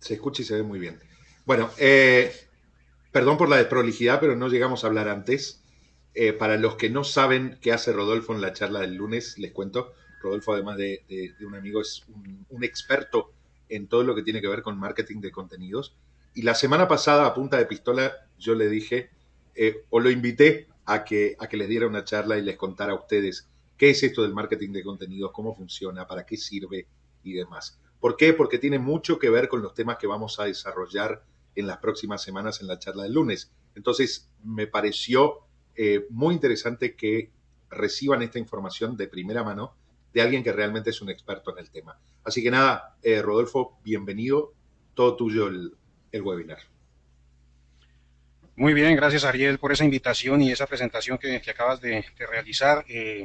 Se escucha y se ve muy bien. Bueno, perdón por la desprolijidad, pero no llegamos a hablar antes. Para los que no saben qué hace Rodolfo en la charla del lunes, les cuento. Rodolfo, además de un amigo, es un experto en todo lo que tiene que ver con marketing de contenidos. Y la semana pasada, a punta de pistola, yo le dije, o lo invité a que les diera una charla y les contara a ustedes qué es esto del marketing de contenidos, cómo funciona, para qué sirve y demás. ¿Por qué? Porque tiene mucho que ver con los temas que vamos a desarrollar en las próximas semanas en la charla del lunes. Entonces, me pareció muy interesante que reciban esta información de primera mano de alguien que realmente es un experto en el tema. Así que nada, Rodolfo, bienvenido, todo tuyo el webinar. Muy bien, gracias Ariel por esa invitación y esa presentación que acabas de realizar.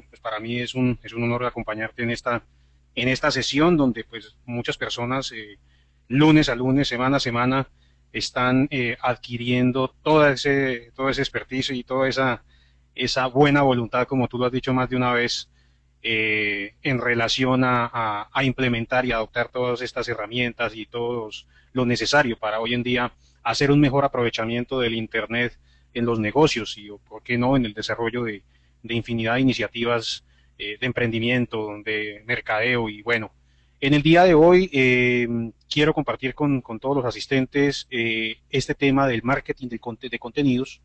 Pues para mí es un honor acompañarte en esta sesión donde pues muchas personas lunes a lunes, semana a semana, están adquiriendo todo ese expertise y toda esa buena voluntad, como tú lo has dicho más de una vez, en relación a implementar y adoptar todas estas herramientas y todo lo necesario para hoy en día hacer un mejor aprovechamiento del Internet en los negocios y, por qué no, en el desarrollo de infinidad de iniciativas de emprendimiento, de mercadeo y bueno. En el día de hoy quiero compartir con todos los asistentes este tema del marketing de contenidos,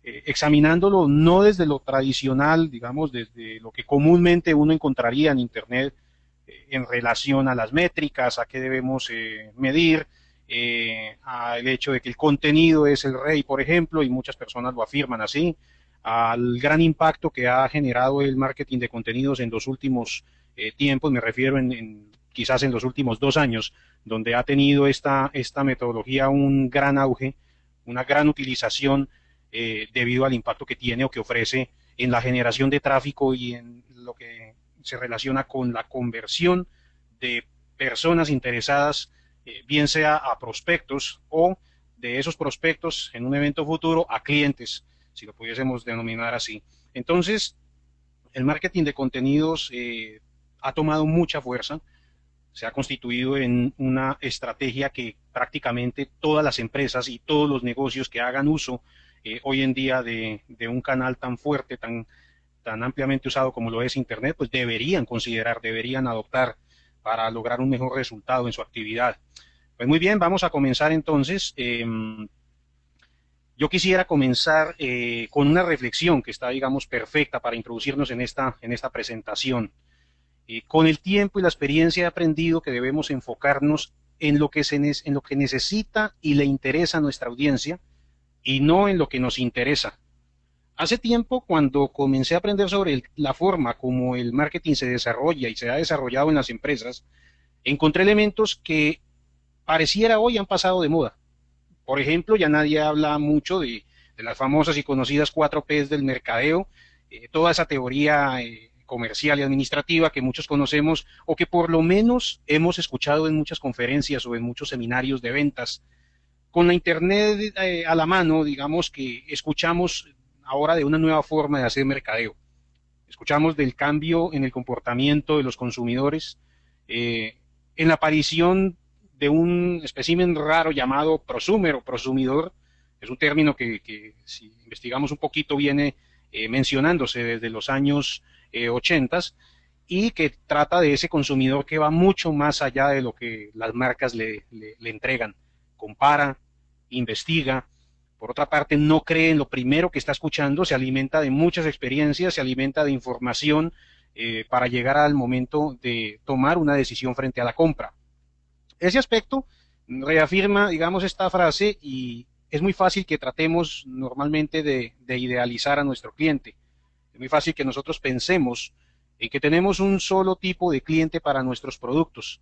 examinándolo no desde lo tradicional, digamos, desde lo que comúnmente uno encontraría en Internet en relación a las métricas, a qué debemos medir, al hecho de que el contenido es el rey, por ejemplo, y muchas personas lo afirman así, al gran impacto que ha generado el marketing de contenidos en los últimos tiempos, me refiero quizás en los últimos 2 años, donde ha tenido esta metodología un gran auge, una gran utilización debido al impacto que tiene o que ofrece en la generación de tráfico y en lo que se relaciona con la conversión de personas interesadas, bien sea a prospectos o de esos prospectos en un evento futuro a clientes, si lo pudiésemos denominar así. Entonces, el marketing de contenidos ha tomado mucha fuerza, se ha constituido en una estrategia que prácticamente todas las empresas y todos los negocios que hagan uso hoy en día de un canal tan fuerte, tan ampliamente usado como lo es Internet, pues deberían considerar, deberían adoptar para lograr un mejor resultado en su actividad. Pues muy bien, vamos a comenzar entonces. Yo quisiera comenzar con una reflexión que está, digamos, perfecta para introducirnos en esta presentación. Con el tiempo y la experiencia he aprendido que debemos enfocarnos en lo en lo que necesita y le interesa a nuestra audiencia y no en lo que nos interesa. Hace tiempo, cuando comencé a aprender sobre la forma como el marketing se desarrolla y se ha desarrollado en las empresas, encontré elementos que pareciera hoy han pasado de moda. Por ejemplo, ya nadie habla mucho de las famosas y conocidas 4Ps del mercadeo, toda esa teoría comercial y administrativa que muchos conocemos o que por lo menos hemos escuchado en muchas conferencias o en muchos seminarios de ventas. Con la Internet a la mano, digamos que escuchamos ahora de una nueva forma de hacer mercadeo. Escuchamos del cambio en el comportamiento de los consumidores, en la aparición de un espécimen raro llamado prosumer o prosumidor. Es un término que si investigamos un poquito viene mencionándose desde los años 80 y que trata de ese consumidor que va mucho más allá de lo que las marcas le entregan. Compara, investiga, por otra parte, no cree en lo primero que está escuchando, se alimenta de muchas experiencias, se alimenta de información para llegar al momento de tomar una decisión frente a la compra. Ese aspecto reafirma, digamos, esta frase y es muy fácil que tratemos normalmente de idealizar a nuestro cliente. Es muy fácil que nosotros pensemos en que tenemos un solo tipo de cliente para nuestros productos.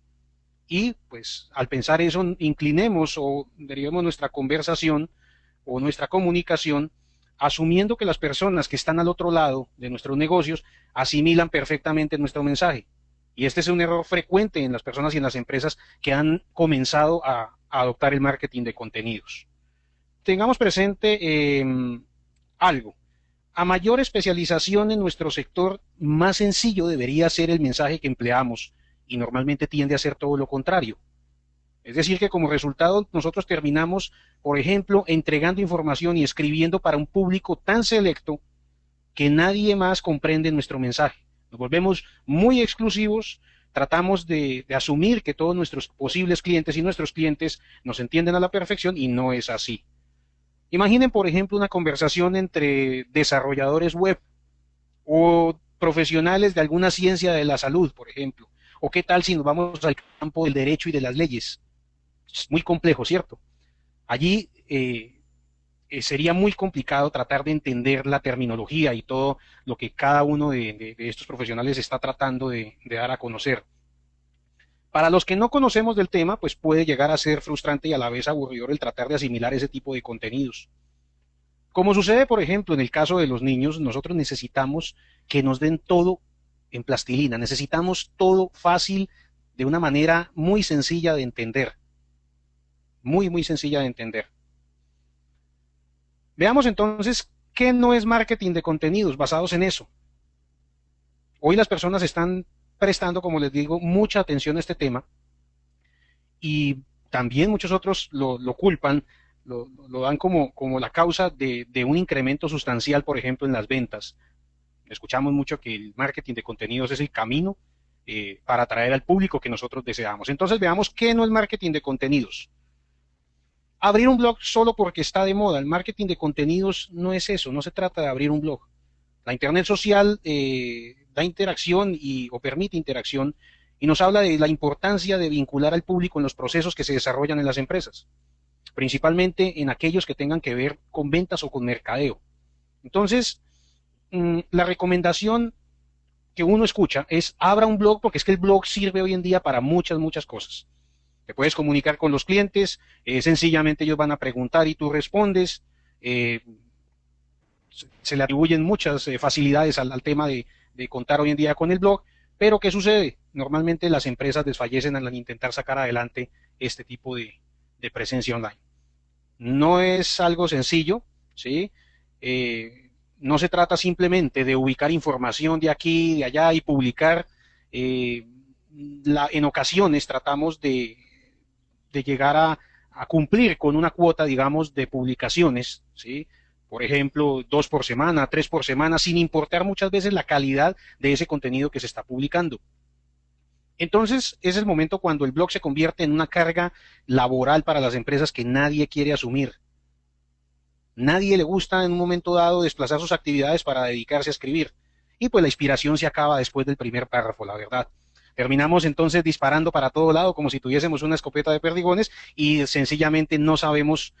Y pues al pensar eso, inclinemos o derivemos nuestra conversación o nuestra comunicación asumiendo que las personas que están al otro lado de nuestros negocios asimilan perfectamente nuestro mensaje. Y este es un error frecuente en las personas y en las empresas que han comenzado a adoptar el marketing de contenidos. Tengamos presente algo. A mayor especialización en nuestro sector, más sencillo debería ser el mensaje que empleamos y normalmente tiende a ser todo lo contrario. Es decir, que como resultado nosotros terminamos, por ejemplo, entregando información y escribiendo para un público tan selecto que nadie más comprende nuestro mensaje. Nos volvemos muy exclusivos, tratamos de asumir que todos nuestros posibles clientes y nuestros clientes nos entienden a la perfección y no es así. Imaginen, por ejemplo, una conversación entre desarrolladores web o profesionales de alguna ciencia de la salud, por ejemplo. O qué tal si nos vamos al campo del derecho y de las leyes. Es muy complejo, ¿cierto? Allí sería muy complicado tratar de entender la terminología y todo lo que cada uno de estos profesionales está tratando de dar a conocer. Para los que no conocemos del tema, pues puede llegar a ser frustrante y a la vez aburridor el tratar de asimilar ese tipo de contenidos. Como sucede, por ejemplo, en el caso de los niños, nosotros necesitamos que nos den todo en plastilina, necesitamos todo fácil, de una manera muy sencilla de entender, muy sencilla de entender. Veamos entonces qué no es marketing de contenidos basados en eso. Hoy las personas están prestando, como les digo, mucha atención a este tema y también muchos otros lo culpan, lo dan como la causa de un incremento sustancial, por ejemplo, en las ventas. Escuchamos mucho que el marketing de contenidos es el camino para atraer al público que nosotros deseamos. Entonces veamos qué no es marketing de contenidos. Abrir un blog solo porque está de moda. El marketing de contenidos no es eso, no se trata de abrir un blog. La Internet social da interacción o permite interacción y nos habla de la importancia de vincular al público en los procesos que se desarrollan en las empresas, principalmente en aquellos que tengan que ver con ventas o con mercadeo. Entonces, la recomendación que uno escucha es abra un blog porque es que el blog sirve hoy en día para muchas cosas. Te puedes comunicar con los clientes, sencillamente ellos van a preguntar y tú respondes. Se le atribuyen muchas facilidades al tema de contar hoy en día con el blog, pero ¿qué sucede? Normalmente las empresas desfallecen al intentar sacar adelante este tipo de presencia online. No es algo sencillo, ¿sí? No se trata simplemente de ubicar información de aquí, de allá y publicar. En ocasiones tratamos de llegar a cumplir con una cuota, digamos, de publicaciones, ¿sí? Por ejemplo, 2 por semana, 3 por semana, sin importar muchas veces la calidad de ese contenido que se está publicando. Entonces, es el momento cuando el blog se convierte en una carga laboral para las empresas que nadie quiere asumir. Nadie le gusta en un momento dado desplazar sus actividades para dedicarse a escribir. Y pues la inspiración se acaba después del primer párrafo, la verdad. Terminamos entonces disparando para todo lado como si tuviésemos una escopeta de perdigones y sencillamente no sabemos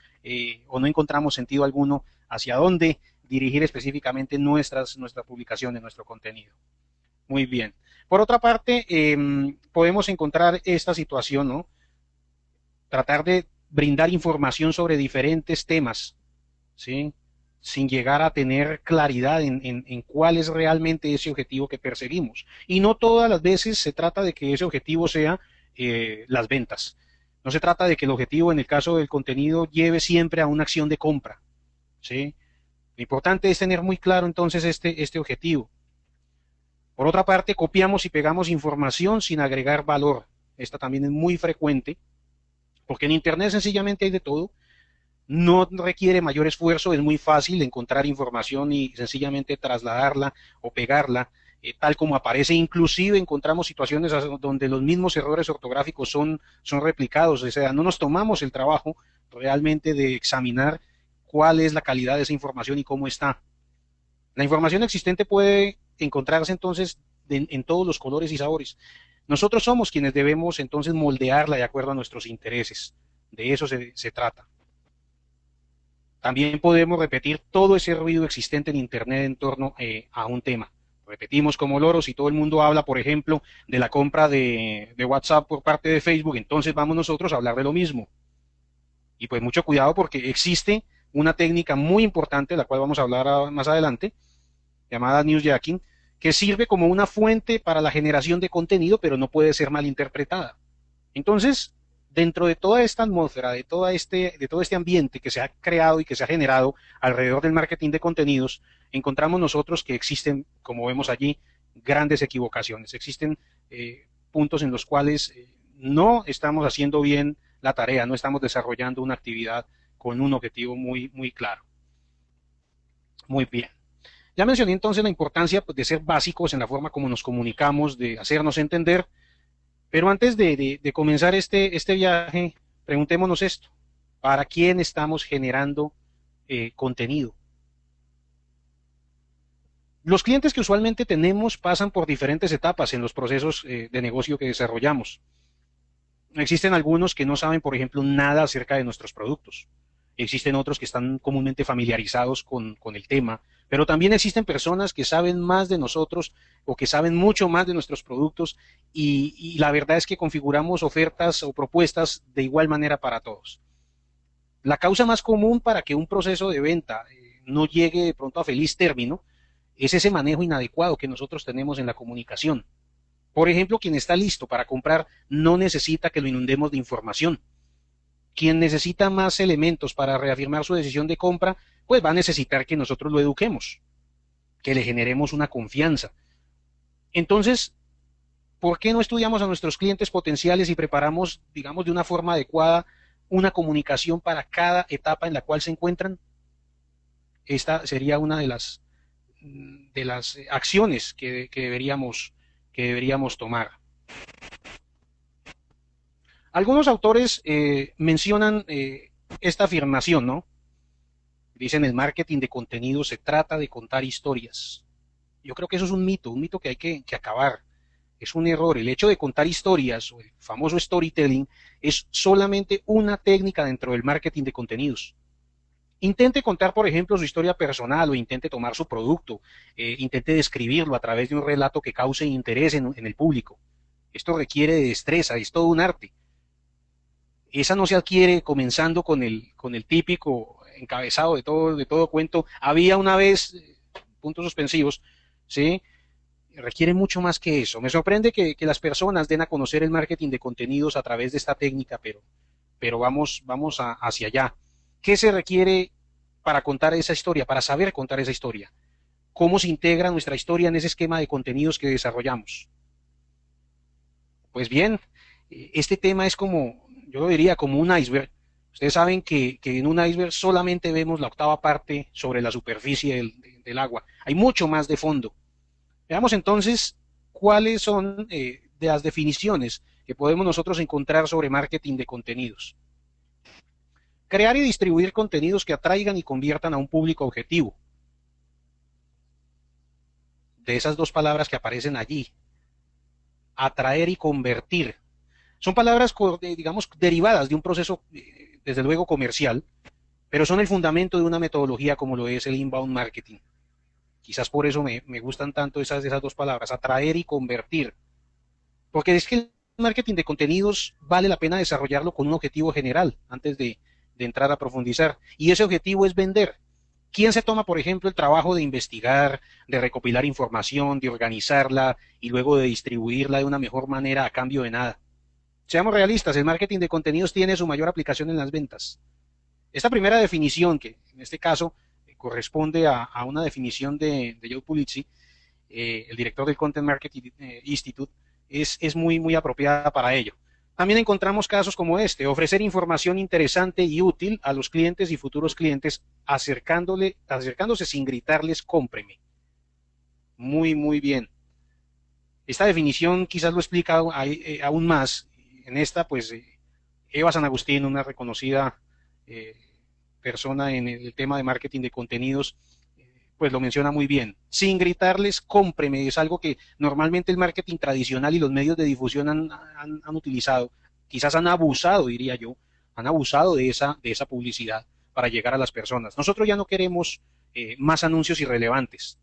o no encontramos sentido alguno hacia dónde dirigir específicamente nuestra publicación de nuestro contenido. Muy bien. Por otra parte, podemos encontrar esta situación, ¿no? Tratar de brindar información sobre diferentes temas, ¿sí? Sin llegar a tener claridad en cuál es realmente ese objetivo que perseguimos. Y no todas las veces se trata de que ese objetivo sea las ventas. No se trata de que el objetivo en el caso del contenido lleve siempre a una acción de compra, ¿sí? Lo importante es tener muy claro entonces este objetivo. Por otra parte, copiamos y pegamos información sin agregar valor. Esta también es muy frecuente, porque en Internet sencillamente hay de todo. No requiere mayor esfuerzo, es muy fácil encontrar información y sencillamente trasladarla o pegarla tal como aparece. Inclusive encontramos situaciones donde los mismos errores ortográficos son replicados, o sea, no nos tomamos el trabajo realmente de examinar cuál es la calidad de esa información y cómo está. La información existente puede encontrarse entonces en todos los colores y sabores. Nosotros somos quienes debemos entonces moldearla de acuerdo a nuestros intereses. De eso se trata. También podemos repetir todo ese ruido existente en Internet en torno a un tema. Repetimos como loros y todo el mundo habla, por ejemplo, de la compra de WhatsApp por parte de Facebook, entonces vamos nosotros a hablar de lo mismo. Y pues mucho cuidado porque existe una técnica muy importante, la cual vamos a hablar más adelante, llamada newsjacking, que sirve como una fuente para la generación de contenido, pero no puede ser malinterpretada. Entonces, dentro de toda esta atmósfera, de todo este ambiente que se ha creado y que se ha generado alrededor del marketing de contenidos, encontramos nosotros que existen, como vemos allí, grandes equivocaciones. Existen puntos en los cuales no estamos haciendo bien la tarea, no estamos desarrollando una actividad con un objetivo muy claro. Muy bien. Ya mencioné entonces la importancia pues, de ser básicos en la forma como nos comunicamos, de hacernos entender, pero antes de comenzar este viaje, preguntémonos esto, ¿para quién estamos generando contenido? Los clientes que usualmente tenemos pasan por diferentes etapas en los procesos de negocio que desarrollamos. Existen algunos que no saben, por ejemplo, nada acerca de nuestros productos. Existen otros que están comúnmente familiarizados con el tema, pero también existen personas que saben más de nosotros o que saben mucho más de nuestros productos y la verdad es que configuramos ofertas o propuestas de igual manera para todos. La causa más común para que un proceso de venta no llegue de pronto a feliz término es ese manejo inadecuado que nosotros tenemos en la comunicación. Por ejemplo, quien está listo para comprar no necesita que lo inundemos de información. Quien necesita más elementos para reafirmar su decisión de compra, pues va a necesitar que nosotros lo eduquemos, que le generemos una confianza. Entonces, ¿por qué no estudiamos a nuestros clientes potenciales y preparamos, digamos, de una forma adecuada una comunicación para cada etapa en la cual se encuentran? Esta sería una de las acciones que deberíamos tomar. Algunos autores mencionan esta afirmación, ¿no? Dicen el marketing de contenido se trata de contar historias. Yo creo que eso es un mito que hay que acabar. Es un error. El hecho de contar historias o el famoso storytelling es solamente una técnica dentro del marketing de contenidos. Intente contar, por ejemplo, su historia personal o intente tomar su producto, intente describirlo a través de un relato que cause interés en el público. Esto requiere de destreza, es todo un arte. Esa no se adquiere comenzando con el típico encabezado de todo cuento. Había una vez, puntos suspensivos, ¿sí? Requiere mucho más que eso. Me sorprende que las personas den a conocer el marketing de contenidos a través de esta técnica, pero vamos hacia allá. ¿Qué se requiere para contar esa historia, para saber contar esa historia? ¿Cómo se integra nuestra historia en ese esquema de contenidos que desarrollamos? Pues bien, este tema es como, yo lo diría, como un iceberg. Ustedes saben que en un iceberg solamente vemos la octava parte sobre la superficie del agua. Hay mucho más de fondo. Veamos entonces cuáles son de las definiciones que podemos nosotros encontrar sobre marketing de contenidos. Crear y distribuir contenidos que atraigan y conviertan a un público objetivo. De esas dos palabras que aparecen allí, atraer y convertir. Son palabras, digamos, derivadas de un proceso, desde luego, comercial, pero son el fundamento de una metodología como lo es el inbound marketing. Quizás por eso me gustan tanto esas dos palabras, atraer y convertir. Porque es que el marketing de contenidos vale la pena desarrollarlo con un objetivo general antes de entrar a profundizar. Y ese objetivo es vender. ¿Quién se toma, por ejemplo, el trabajo de investigar, de recopilar información, de organizarla y luego de distribuirla de una mejor manera a cambio de nada? Seamos realistas, el marketing de contenidos tiene su mayor aplicación en las ventas. Esta primera definición, que en este caso corresponde a una definición de Joe Pulizzi, el director del Content Marketing Institute, es muy apropiada para ello. También encontramos casos como este, ofrecer información interesante y útil a los clientes y futuros clientes, acercándose sin gritarles cómpreme. Muy bien. Esta definición quizás lo explica aún más. En esta, pues, Eva San Agustín, una reconocida persona en el tema de marketing de contenidos, pues lo menciona muy bien. Sin gritarles, cómpreme, es algo que normalmente el marketing tradicional y los medios de difusión han utilizado. Quizás han abusado, diría yo, han abusado de esa publicidad para llegar a las personas. Nosotros ya no queremos más anuncios irrelevantes.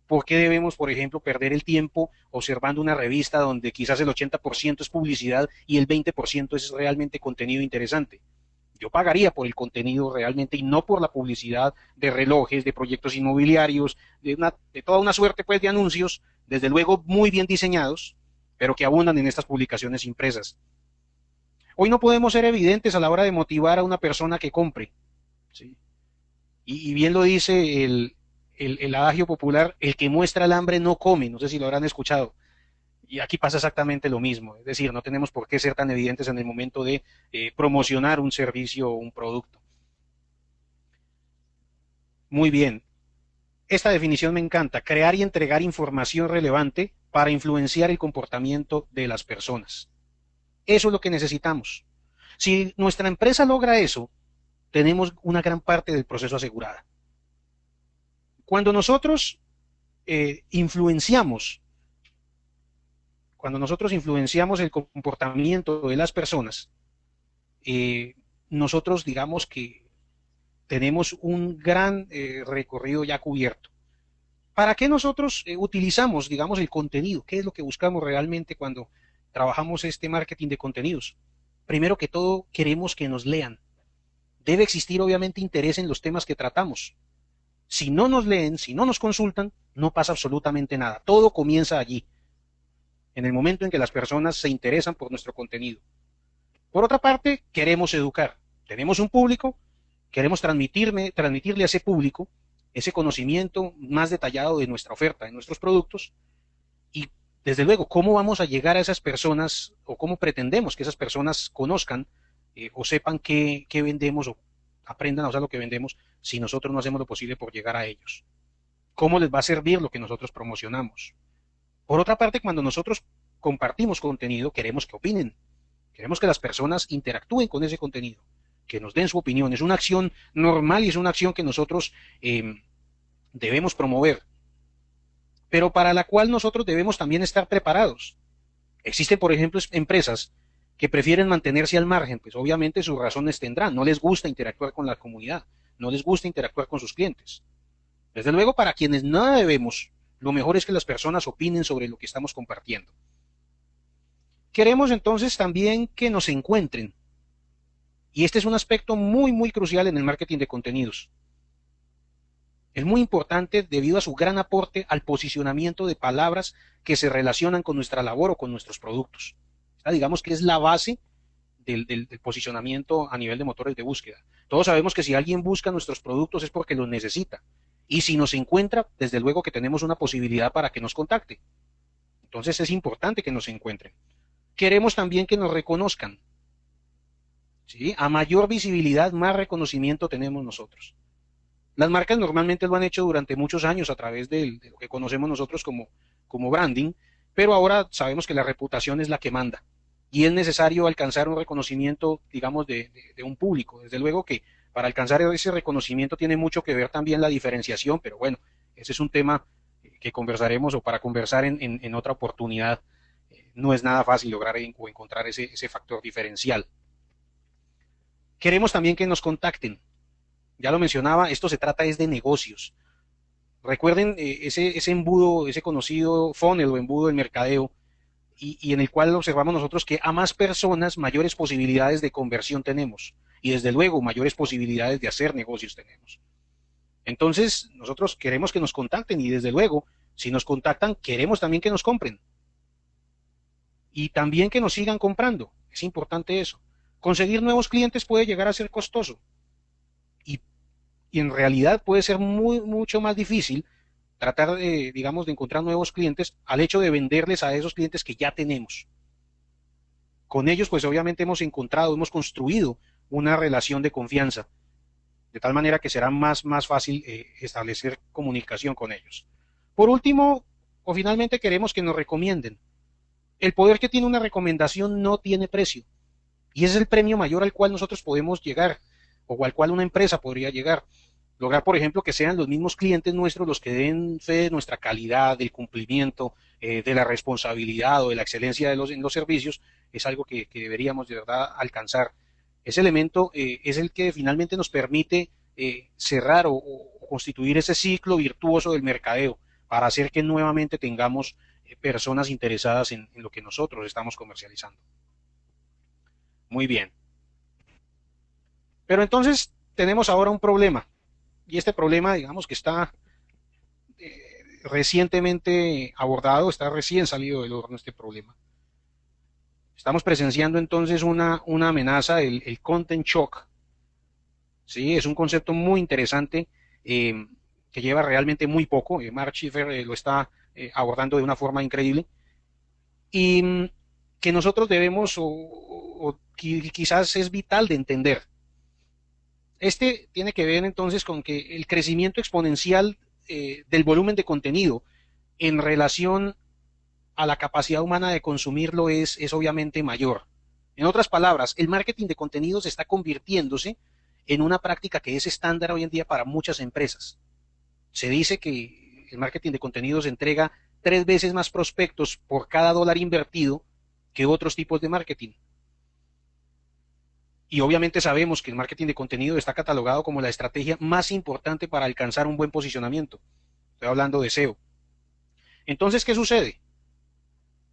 ¿Por qué debemos, por ejemplo, perder el tiempo observando una revista donde quizás el 80% es publicidad y el 20% es realmente contenido interesante? Yo pagaría por el contenido realmente y no por la publicidad de relojes, de proyectos inmobiliarios, de toda una suerte pues de anuncios, desde luego muy bien diseñados, pero que abundan en estas publicaciones impresas. Hoy no podemos ser evidentes a la hora de motivar a una persona que compre, ¿sí? Y bien lo dice el adagio popular, el que muestra el hambre no come, no sé si lo habrán escuchado. Y aquí pasa exactamente lo mismo, es decir, no tenemos por qué ser tan evidentes en el momento de promocionar un servicio o un producto. Muy bien, esta definición me encanta, crear y entregar información relevante para influenciar el comportamiento de las personas. Eso es lo que necesitamos. Si nuestra empresa logra eso, tenemos una gran parte del proceso asegurada. Cuando nosotros influenciamos, cuando nosotros influenciamos el comportamiento de las personas, eh, nosotros digamos que tenemos un gran recorrido ya cubierto. ¿Para qué nosotros utilizamos, digamos, el contenido? ¿Qué es lo que buscamos realmente cuando trabajamos este marketing de contenidos? Primero que todo, queremos que nos lean. Debe existir, obviamente, interés en los temas que tratamos. Si no nos leen, si no nos consultan, no pasa absolutamente nada. Todo comienza allí, en el momento en que las personas se interesan por nuestro contenido. Por otra parte, queremos educar. Tenemos un público, queremos transmitirle a ese público ese conocimiento más detallado de nuestra oferta, de nuestros productos, y desde luego, ¿cómo vamos a llegar a esas personas o cómo pretendemos que esas personas conozcan o sepan qué vendemos o aprendan a usar lo que vendemos si nosotros no hacemos lo posible por llegar a ellos? ¿Cómo les va a servir lo que nosotros promocionamos? Por otra parte, cuando nosotros compartimos contenido, queremos que opinen, queremos que las personas interactúen con ese contenido, que nos den su opinión. Es una acción normal y es una acción que nosotros debemos promover, pero para la cual nosotros debemos también estar preparados. Existen, por ejemplo, empresas que prefieren mantenerse al margen, pues obviamente sus razones tendrán, no les gusta interactuar con la comunidad, no les gusta interactuar con sus clientes. Desde luego, para quienes nada debemos, lo mejor es que las personas opinen sobre lo que estamos compartiendo. Queremos entonces también que nos encuentren, y este es un aspecto muy, muy crucial en el marketing de contenidos. Es muy importante debido a su gran aporte al posicionamiento de palabras que se relacionan con nuestra labor o con nuestros productos. Esta, digamos que es la base del posicionamiento a nivel de motores de búsqueda. Todos sabemos que si alguien busca nuestros productos es porque los necesita. Y si nos encuentra, desde luego que tenemos una posibilidad para que nos contacte. Entonces es importante que nos encuentren. Queremos también que nos reconozcan. ¿Sí? A mayor visibilidad, más reconocimiento tenemos nosotros. Las marcas normalmente lo han hecho durante muchos años a través de lo que conocemos nosotros como branding, pero ahora sabemos que la reputación es la que manda y es necesario alcanzar un reconocimiento, digamos, de un público. Desde luego que para alcanzar ese reconocimiento tiene mucho que ver también la diferenciación, pero bueno, ese es un tema que conversaremos o para conversar en otra oportunidad. No es nada fácil lograr o encontrar ese factor diferencial. Queremos también que nos contacten. Ya lo mencionaba, esto se trata es de negocios. Recuerden ese embudo, ese conocido funnel o embudo del mercadeo, y en el cual observamos nosotros que a más personas, mayores posibilidades de conversión tenemos. Y desde luego, mayores posibilidades de hacer negocios tenemos. Entonces, nosotros queremos que nos contacten y desde luego, si nos contactan, queremos también que nos compren. Y también que nos sigan comprando. Es importante eso. Conseguir nuevos clientes puede llegar a ser costoso. Y en realidad puede ser mucho más difícil tratar de, digamos, de encontrar nuevos clientes al hecho de venderles a esos clientes que ya tenemos. Con ellos, pues obviamente hemos construido una relación de confianza, de tal manera que será más fácil establecer comunicación con ellos. Por último, o finalmente queremos que nos recomienden. El poder que tiene una recomendación no tiene precio, y ese es el premio mayor al cual nosotros podemos llegar, o al cual una empresa podría llegar. Lograr, por ejemplo, que sean los mismos clientes nuestros los que den fe de nuestra calidad, del cumplimiento, de la responsabilidad o de la excelencia en los servicios, es algo que deberíamos de verdad alcanzar. Ese elemento es el que finalmente nos permite cerrar o constituir ese ciclo virtuoso del mercadeo para hacer que nuevamente tengamos personas interesadas en lo que nosotros estamos comercializando. Muy bien. Pero entonces tenemos ahora un problema. Y este problema, digamos que está recientemente abordado, está recién salido del horno este problema. Estamos presenciando entonces una amenaza, el content shock. ¿Sí? Es un concepto muy interesante que lleva realmente muy poco. Mark Schiffer lo está abordando de una forma increíble. y que nosotros debemos quizás es vital de entender. Este tiene que ver entonces con que el crecimiento exponencial del volumen de contenido en relación a la capacidad humana de consumirlo es obviamente mayor. En otras palabras, el marketing de contenidos está convirtiéndose en una práctica que es estándar hoy en día para muchas empresas. Se dice que el marketing de contenidos entrega 3 veces más prospectos por cada dólar invertido que otros tipos de marketing. Y obviamente sabemos que el marketing de contenido está catalogado como la estrategia más importante para alcanzar un buen posicionamiento. Estoy hablando de SEO. Entonces, ¿qué sucede?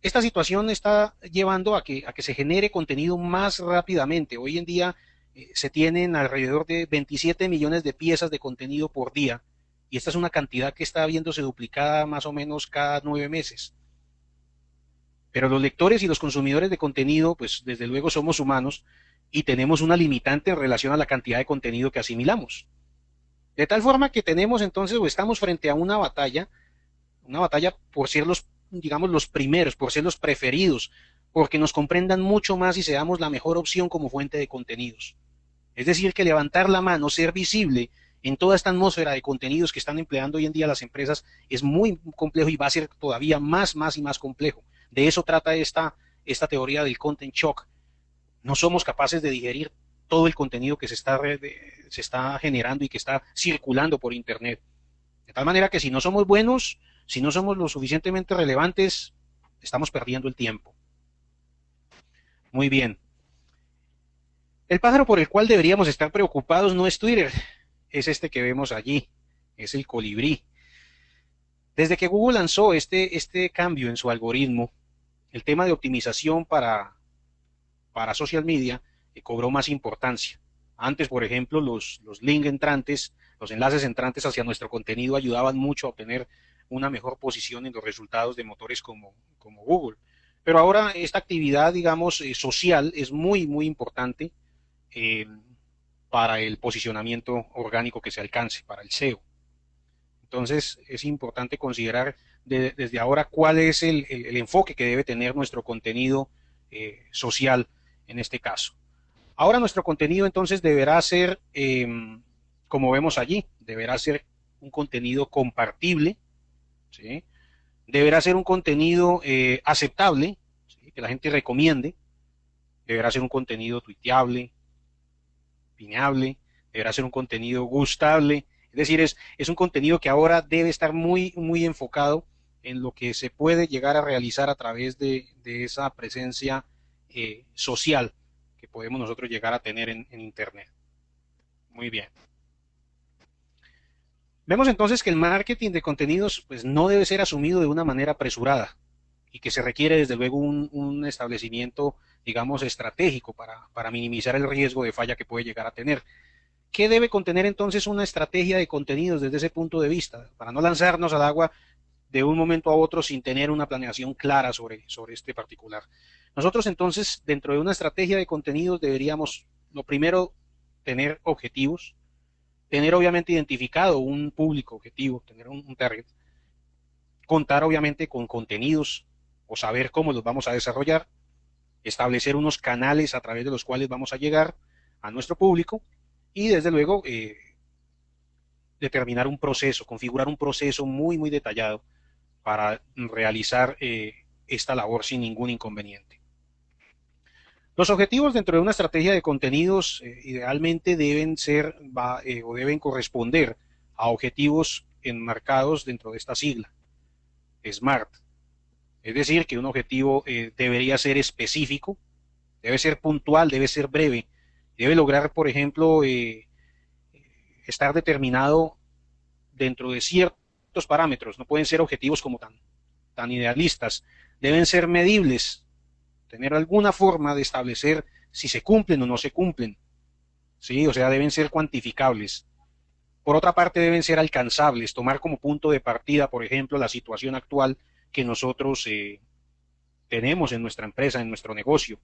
Esta situación está llevando a que se genere contenido más rápidamente. Hoy en día se tienen alrededor de 27 millones de piezas de contenido por día, y esta es una cantidad que está viéndose duplicada más o menos cada 9 meses. Pero los lectores y los consumidores de contenido, pues desde luego somos humanos y tenemos una limitante en relación a la cantidad de contenido que asimilamos. De tal forma que tenemos entonces o estamos frente a una batalla por ser los, digamos, los primeros, por ser los preferidos, porque nos comprendan mucho más y seamos la mejor opción como fuente de contenidos. Es decir, que levantar la mano, ser visible en toda esta atmósfera de contenidos que están empleando hoy en día las empresas es muy complejo y va a ser todavía más y más complejo. De eso trata esta teoría del content shock. No somos capaces de digerir todo el contenido que se está generando y que está circulando por Internet. De tal manera que si no somos buenos, si no somos lo suficientemente relevantes, estamos perdiendo el tiempo. Muy bien. El pájaro por el cual deberíamos estar preocupados no es Twitter, es este que vemos allí, es el colibrí. Desde que Google lanzó este cambio en su algoritmo, el tema de optimización para social media cobró más importancia. Antes, por ejemplo, los links entrantes, los enlaces entrantes hacia nuestro contenido ayudaban mucho a obtener una mejor posición en los resultados de motores como Google. Pero ahora esta actividad, digamos, social es muy importante eh, para el posicionamiento orgánico que se alcance, para el SEO. Entonces es importante considerar desde ahora cuál es el enfoque que debe tener nuestro contenido social en este caso. Ahora nuestro contenido entonces deberá ser, como vemos allí, deberá ser un contenido compartible, ¿sí? Deberá ser un contenido aceptable, ¿sí? Que la gente recomiende, deberá ser un contenido tuiteable, pineable, deberá ser un contenido gustable, es decir, es un contenido que ahora debe estar muy enfocado en lo que se puede llegar a realizar a través de esa presencia social que podemos nosotros llegar a tener en Internet. Muy bien. Vemos entonces que el marketing de contenidos pues, no debe ser asumido de una manera apresurada y que se requiere desde luego un establecimiento, digamos, estratégico para minimizar el riesgo de falla que puede llegar a tener. ¿Qué debe contener entonces una estrategia de contenidos desde ese punto de vista? Para no lanzarnos al agua de un momento a otro sin tener una planeación clara sobre este particular. Nosotros entonces, dentro de una estrategia de contenidos, deberíamos, lo primero, tener objetivos, tener obviamente identificado un público objetivo, tener un target, contar obviamente con contenidos o saber cómo los vamos a desarrollar, establecer unos canales a través de los cuales vamos a llegar a nuestro público y desde luego determinar un proceso, configurar un proceso muy detallado para realizar esta labor sin ningún inconveniente. Los objetivos dentro de una estrategia de contenidos idealmente deben ser o deben corresponder a objetivos enmarcados dentro de esta sigla, SMART. Es decir, que un objetivo debería ser específico, debe ser puntual, debe ser breve, debe lograr, por ejemplo, estar determinado dentro de ciertos parámetros, no pueden ser objetivos como tan idealistas, deben ser medibles, tener alguna forma de establecer si se cumplen o no se cumplen, ¿sí? O sea, deben ser cuantificables. Por otra parte, deben ser alcanzables, tomar como punto de partida, por ejemplo, la situación actual que nosotros tenemos en nuestra empresa, en nuestro negocio.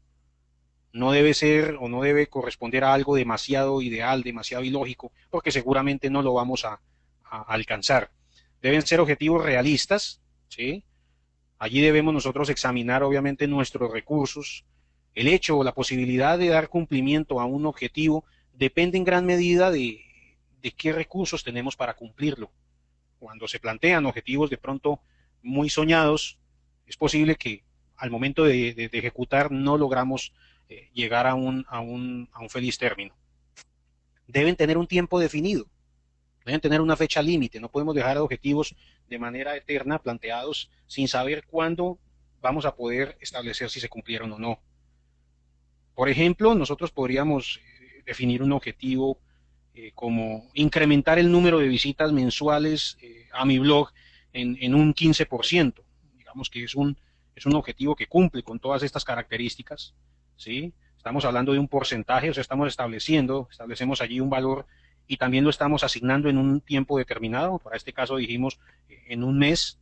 No debe ser o no debe corresponder a algo demasiado ideal, demasiado ilógico, porque seguramente no lo vamos a alcanzar. Deben ser objetivos realistas, ¿sí? Allí debemos nosotros examinar obviamente nuestros recursos. El hecho o la posibilidad de dar cumplimiento a un objetivo depende en gran medida de qué recursos tenemos para cumplirlo. Cuando se plantean objetivos de pronto muy soñados, es posible que al momento de ejecutar no logramos llegar a un feliz término. Deben tener un tiempo definido, deben tener una fecha límite, no podemos dejar objetivos de manera eterna planteados sin saber cuándo vamos a poder establecer si se cumplieron o no. Por ejemplo, nosotros podríamos definir un objetivo como incrementar el número de visitas mensuales a mi blog en un 15%. Digamos que es un objetivo que cumple con todas estas características, ¿sí? Estamos hablando de un porcentaje, o sea, establecemos allí un valor y también lo estamos asignando en un tiempo determinado. Para este caso dijimos en un mes,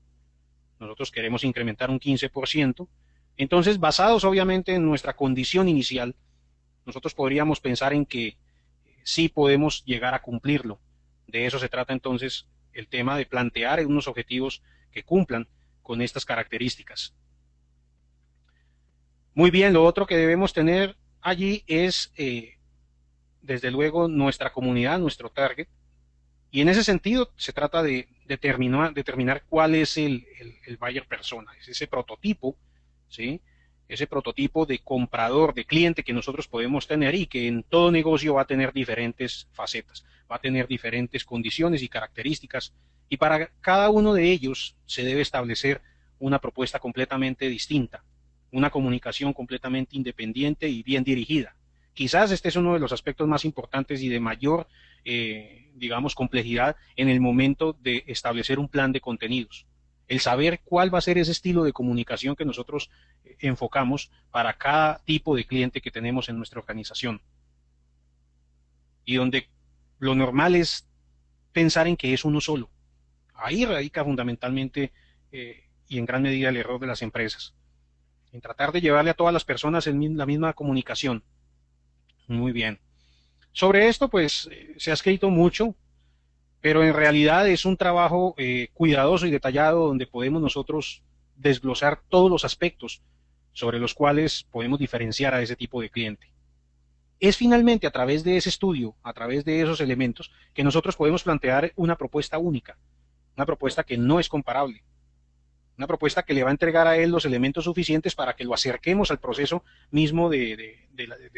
nosotros queremos incrementar un 15%. Entonces, basados obviamente en nuestra condición inicial, nosotros podríamos pensar en que sí podemos llegar a cumplirlo. De eso se trata entonces el tema de plantear unos objetivos que cumplan con estas características. Muy bien, lo otro que debemos tener allí es, desde luego, nuestra comunidad, nuestro target. Y en ese sentido se trata de determinar cuál es el buyer persona, es ese prototipo, ¿sí? Ese prototipo de comprador, de cliente que nosotros podemos tener y que en todo negocio va a tener diferentes facetas, va a tener diferentes condiciones y características. Y para cada uno de ellos se debe establecer una propuesta completamente distinta, una comunicación completamente independiente y bien dirigida. Quizás este es uno de los aspectos más importantes y de mayor, digamos, complejidad en el momento de establecer un plan de contenidos. El saber cuál va a ser ese estilo de comunicación que nosotros enfocamos para cada tipo de cliente que tenemos en nuestra organización. Y donde lo normal es pensar en que es uno solo. Ahí radica fundamentalmente y en gran medida el error de las empresas. En tratar de llevarle a todas las personas la misma comunicación. Muy bien. Sobre esto, pues, se ha escrito mucho, pero en realidad es un trabajo cuidadoso y detallado donde podemos nosotros desglosar todos los aspectos sobre los cuales podemos diferenciar a ese tipo de cliente. Es finalmente a través de ese estudio, a través de esos elementos, que nosotros podemos plantear una propuesta única, una propuesta que no es comparable, una propuesta que le va a entregar a él los elementos suficientes para que lo acerquemos al proceso mismo de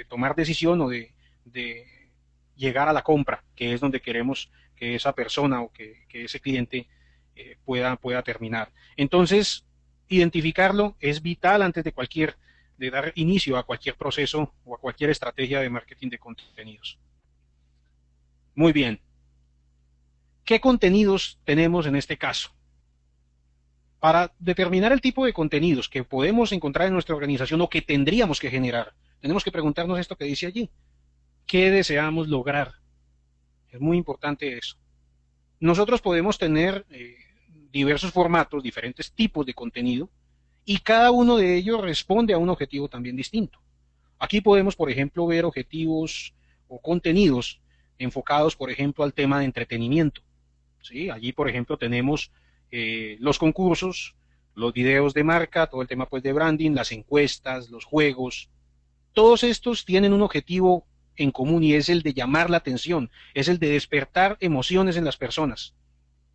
tomar decisión o de llegar a la compra, que es donde queremos que esa persona o que ese cliente pueda terminar. Entonces, identificarlo es vital antes de dar inicio a cualquier proceso o a cualquier estrategia de marketing de contenidos. Muy bien. ¿Qué contenidos tenemos en este caso? Para determinar el tipo de contenidos que podemos encontrar en nuestra organización o que tendríamos que generar, tenemos que preguntarnos esto que dice allí. ¿Qué deseamos lograr? Es muy importante eso. Nosotros podemos tener diversos formatos, diferentes tipos de contenido, y cada uno de ellos responde a un objetivo también distinto. Aquí podemos, por ejemplo, ver objetivos o contenidos enfocados, por ejemplo, al tema de entretenimiento. ¿Sí? Allí, por ejemplo, tenemos los concursos, los videos de marca, todo el tema pues, de branding, las encuestas, los juegos. Todos estos tienen un objetivo en común y es el de llamar la atención, es el de despertar emociones en las personas.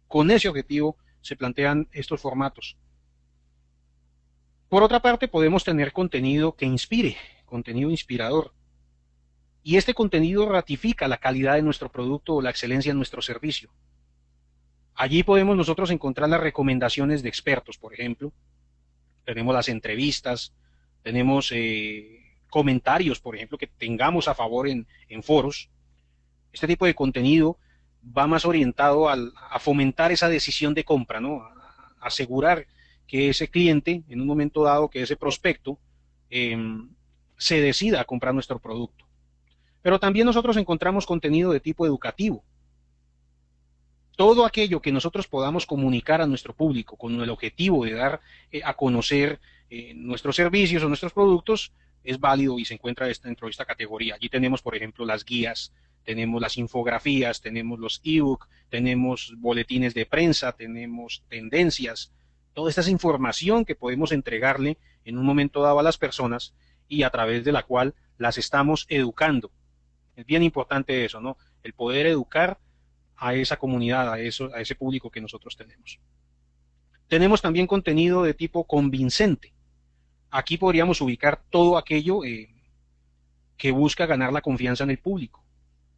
Con ese objetivo se plantean estos formatos. Por otra parte, podemos tener contenido que inspire, contenido inspirador. Y este contenido ratifica la calidad de nuestro producto o la excelencia en nuestro servicio. Allí podemos nosotros encontrar las recomendaciones de expertos, por ejemplo. Tenemos las entrevistas, tenemos comentarios, por ejemplo, que tengamos a favor en foros. Este tipo de contenido va más orientado a fomentar esa decisión de compra, ¿no? A asegurar que ese cliente, en un momento dado, que ese prospecto se decida a comprar nuestro producto. Pero también nosotros encontramos contenido de tipo educativo. Todo aquello que nosotros podamos comunicar a nuestro público con el objetivo de dar a conocer nuestros servicios o nuestros productos es válido y se encuentra dentro de esta categoría. Allí tenemos, por ejemplo, las guías, tenemos las infografías, tenemos los ebook, tenemos boletines de prensa, tenemos tendencias, toda esta es información que podemos entregarle en un momento dado a las personas y a través de la cual las estamos educando. Es bien importante eso, ¿no? El poder educar a esa comunidad, a ese público que nosotros tenemos. Tenemos también contenido de tipo convincente. Aquí podríamos ubicar todo aquello que busca ganar la confianza en el público.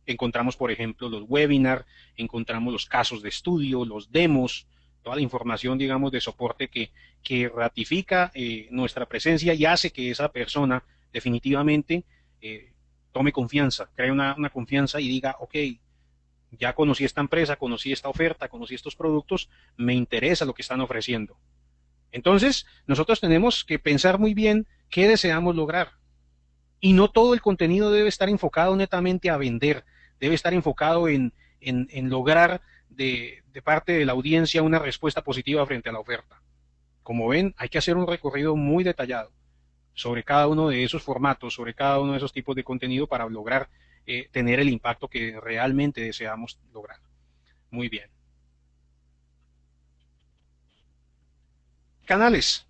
Encontramos, por ejemplo, los webinars, encontramos los casos de estudio, los demos, toda la información, digamos, de soporte que ratifica nuestra presencia y hace que esa persona definitivamente tome confianza, cree una confianza y diga, ok, ya conocí esta empresa, conocí esta oferta, conocí estos productos, me interesa lo que están ofreciendo. Entonces, nosotros tenemos que pensar muy bien qué deseamos lograr. Y no todo el contenido debe estar enfocado netamente a vender, debe estar enfocado en lograr de parte de la audiencia una respuesta positiva frente a la oferta. Como ven, hay que hacer un recorrido muy detallado sobre cada uno de esos formatos, sobre cada uno de esos tipos de contenido para lograr tener el impacto que realmente deseamos lograr. Muy bien. Canales.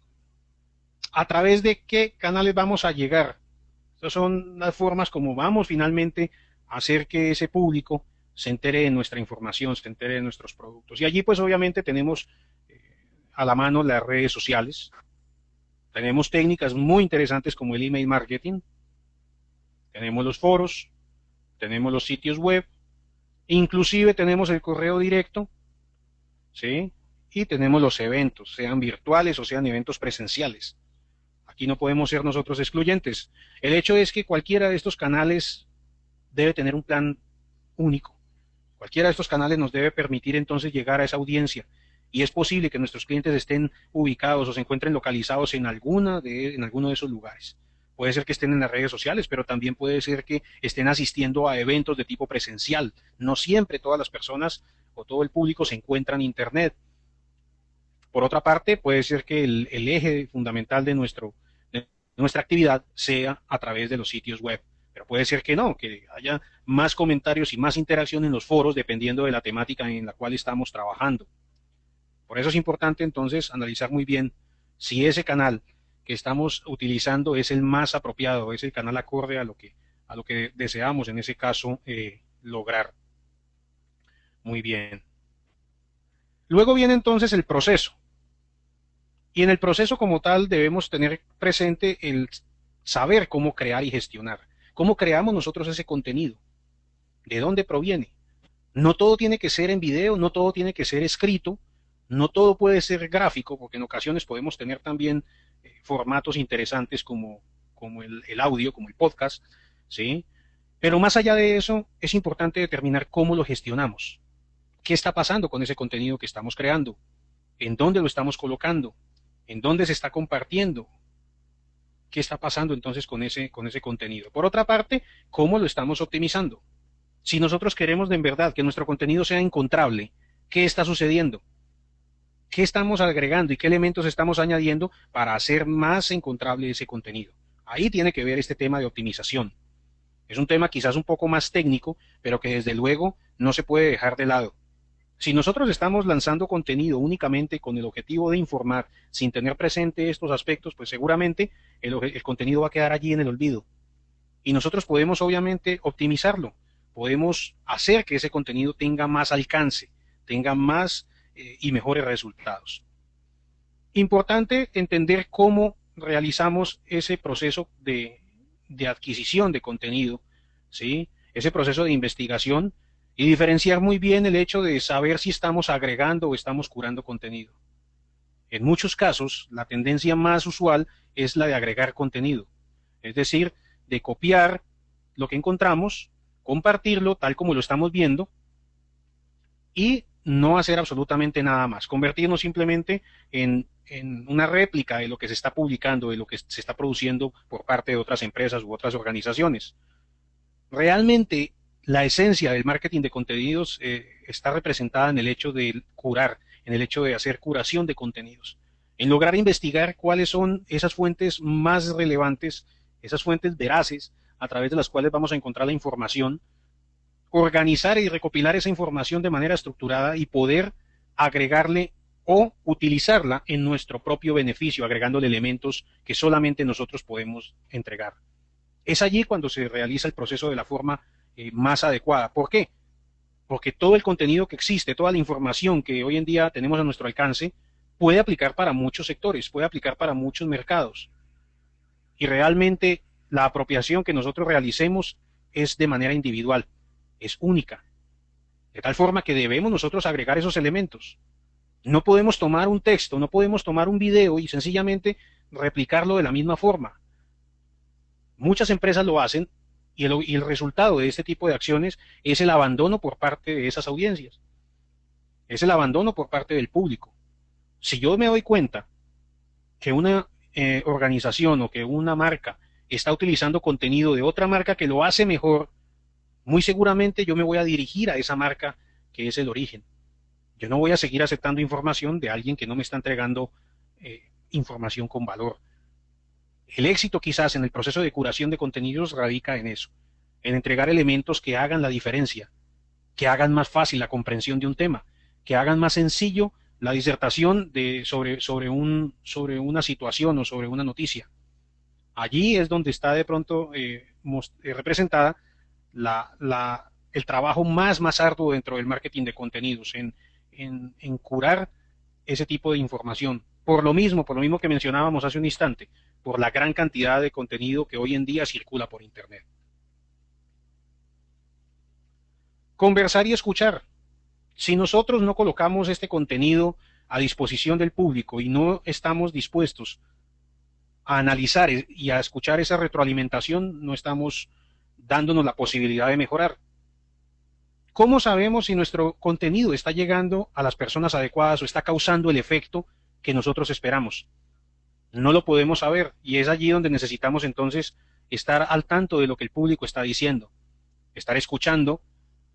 ¿A través de qué canales vamos a llegar? Estas son las formas como vamos finalmente a hacer que ese público se entere de nuestra información, se entere de nuestros productos. Y allí pues obviamente tenemos a la mano las redes sociales. Tenemos técnicas muy interesantes como el email marketing. Tenemos los foros, tenemos los sitios web, inclusive tenemos el correo directo, ¿sí? Y tenemos los eventos, sean virtuales o sean eventos presenciales. Aquí no podemos ser nosotros excluyentes. El hecho es que cualquiera de estos canales debe tener un plan único. Cualquiera de estos canales nos debe permitir entonces llegar a esa audiencia. Y es posible que nuestros clientes estén ubicados o se encuentren localizados en alguno de esos lugares. Puede ser que estén en las redes sociales, pero también puede ser que estén asistiendo a eventos de tipo presencial. No siempre todas las personas o todo el público se encuentra en Internet. Por otra parte, puede ser que el eje fundamental de nuestra actividad sea a través de los sitios web. Pero puede ser que no, que haya más comentarios y más interacción en los foros dependiendo de la temática en la cual estamos trabajando. Por eso es importante entonces analizar muy bien si ese canal que estamos utilizando es el más apropiado, es el canal acorde a lo que deseamos en ese caso lograr. Muy bien. Luego viene entonces el proceso. Y en el proceso como tal debemos tener presente el saber cómo crear y gestionar. ¿Cómo creamos nosotros ese contenido? ¿De dónde proviene? No todo tiene que ser en video, no todo tiene que ser escrito, no todo puede ser gráfico, porque en ocasiones podemos tener también formatos interesantes como el audio, como el podcast, ¿sí? Pero más allá de eso, es importante determinar cómo lo gestionamos. ¿Qué está pasando con ese contenido que estamos creando? ¿En dónde lo estamos colocando? ¿En dónde se está compartiendo? ¿Qué está pasando entonces con ese contenido? Por otra parte, ¿cómo lo estamos optimizando? Si nosotros queremos de en verdad que nuestro contenido sea encontrable, ¿qué está sucediendo? ¿Qué estamos agregando y qué elementos estamos añadiendo para hacer más encontrable ese contenido? Ahí tiene que ver este tema de optimización. Es un tema quizás un poco más técnico, pero que desde luego no se puede dejar de lado. Si nosotros estamos lanzando contenido únicamente con el objetivo de informar, sin tener presente estos aspectos, pues seguramente el contenido va a quedar allí en el olvido. Y nosotros podemos obviamente optimizarlo, podemos hacer que ese contenido tenga más alcance, tenga más y mejores resultados. Importante entender cómo realizamos ese proceso de adquisición de contenido, ¿sí? Ese proceso de investigación y diferenciar muy bien el hecho de saber si estamos agregando o estamos curando contenido. En muchos casos, la tendencia más usual es la de agregar contenido, es decir, de copiar lo que encontramos, compartirlo tal como lo estamos viendo y no hacer absolutamente nada más, convertirnos simplemente en una réplica de lo que se está publicando, de lo que se está produciendo por parte de otras empresas u otras organizaciones. Realmente la esencia del marketing de contenidos está representada en el hecho de curar, en el hecho de hacer curación de contenidos, en lograr investigar cuáles son esas fuentes más relevantes, esas fuentes veraces a través de las cuales vamos a encontrar la información, organizar y recopilar esa información de manera estructurada y poder agregarle o utilizarla en nuestro propio beneficio, agregándole elementos que solamente nosotros podemos entregar. Es allí cuando se realiza el proceso de la forma más adecuada. ¿Por qué? Porque todo el contenido que existe, toda la información que hoy en día tenemos a nuestro alcance, puede aplicar para muchos sectores, puede aplicar para muchos mercados. Y realmente la apropiación que nosotros realicemos es de manera individual, es única. De tal forma que debemos nosotros agregar esos elementos. No podemos tomar un texto, no podemos tomar un video y sencillamente replicarlo de la misma forma. Muchas empresas lo hacen y el resultado de este tipo de acciones es el abandono por parte de esas audiencias. Es el abandono por parte del público. Si yo me doy cuenta que una organización o que una marca está utilizando contenido de otra marca que lo hace mejor, muy seguramente yo me voy a dirigir a esa marca que es el origen. Yo no voy a seguir aceptando información de alguien que no me está entregando información con valor. El éxito quizás en el proceso de curación de contenidos radica en eso, en entregar elementos que hagan la diferencia, que hagan más fácil la comprensión de un tema, que hagan más sencillo la disertación sobre una situación o sobre una noticia. Allí es donde está de pronto representada el trabajo más arduo dentro del marketing de contenidos, en curar ese tipo de información. Por lo mismo que mencionábamos hace un instante, por la gran cantidad de contenido que hoy en día circula por Internet. Conversar y escuchar. Si nosotros no colocamos este contenido a disposición del público y no estamos dispuestos a analizar y a escuchar esa retroalimentación, no estamos dándonos la posibilidad de mejorar. ¿Cómo sabemos si nuestro contenido está llegando a las personas adecuadas o está causando el efecto que nosotros esperamos? No lo podemos saber y es allí donde necesitamos entonces estar al tanto de lo que el público está diciendo, estar escuchando,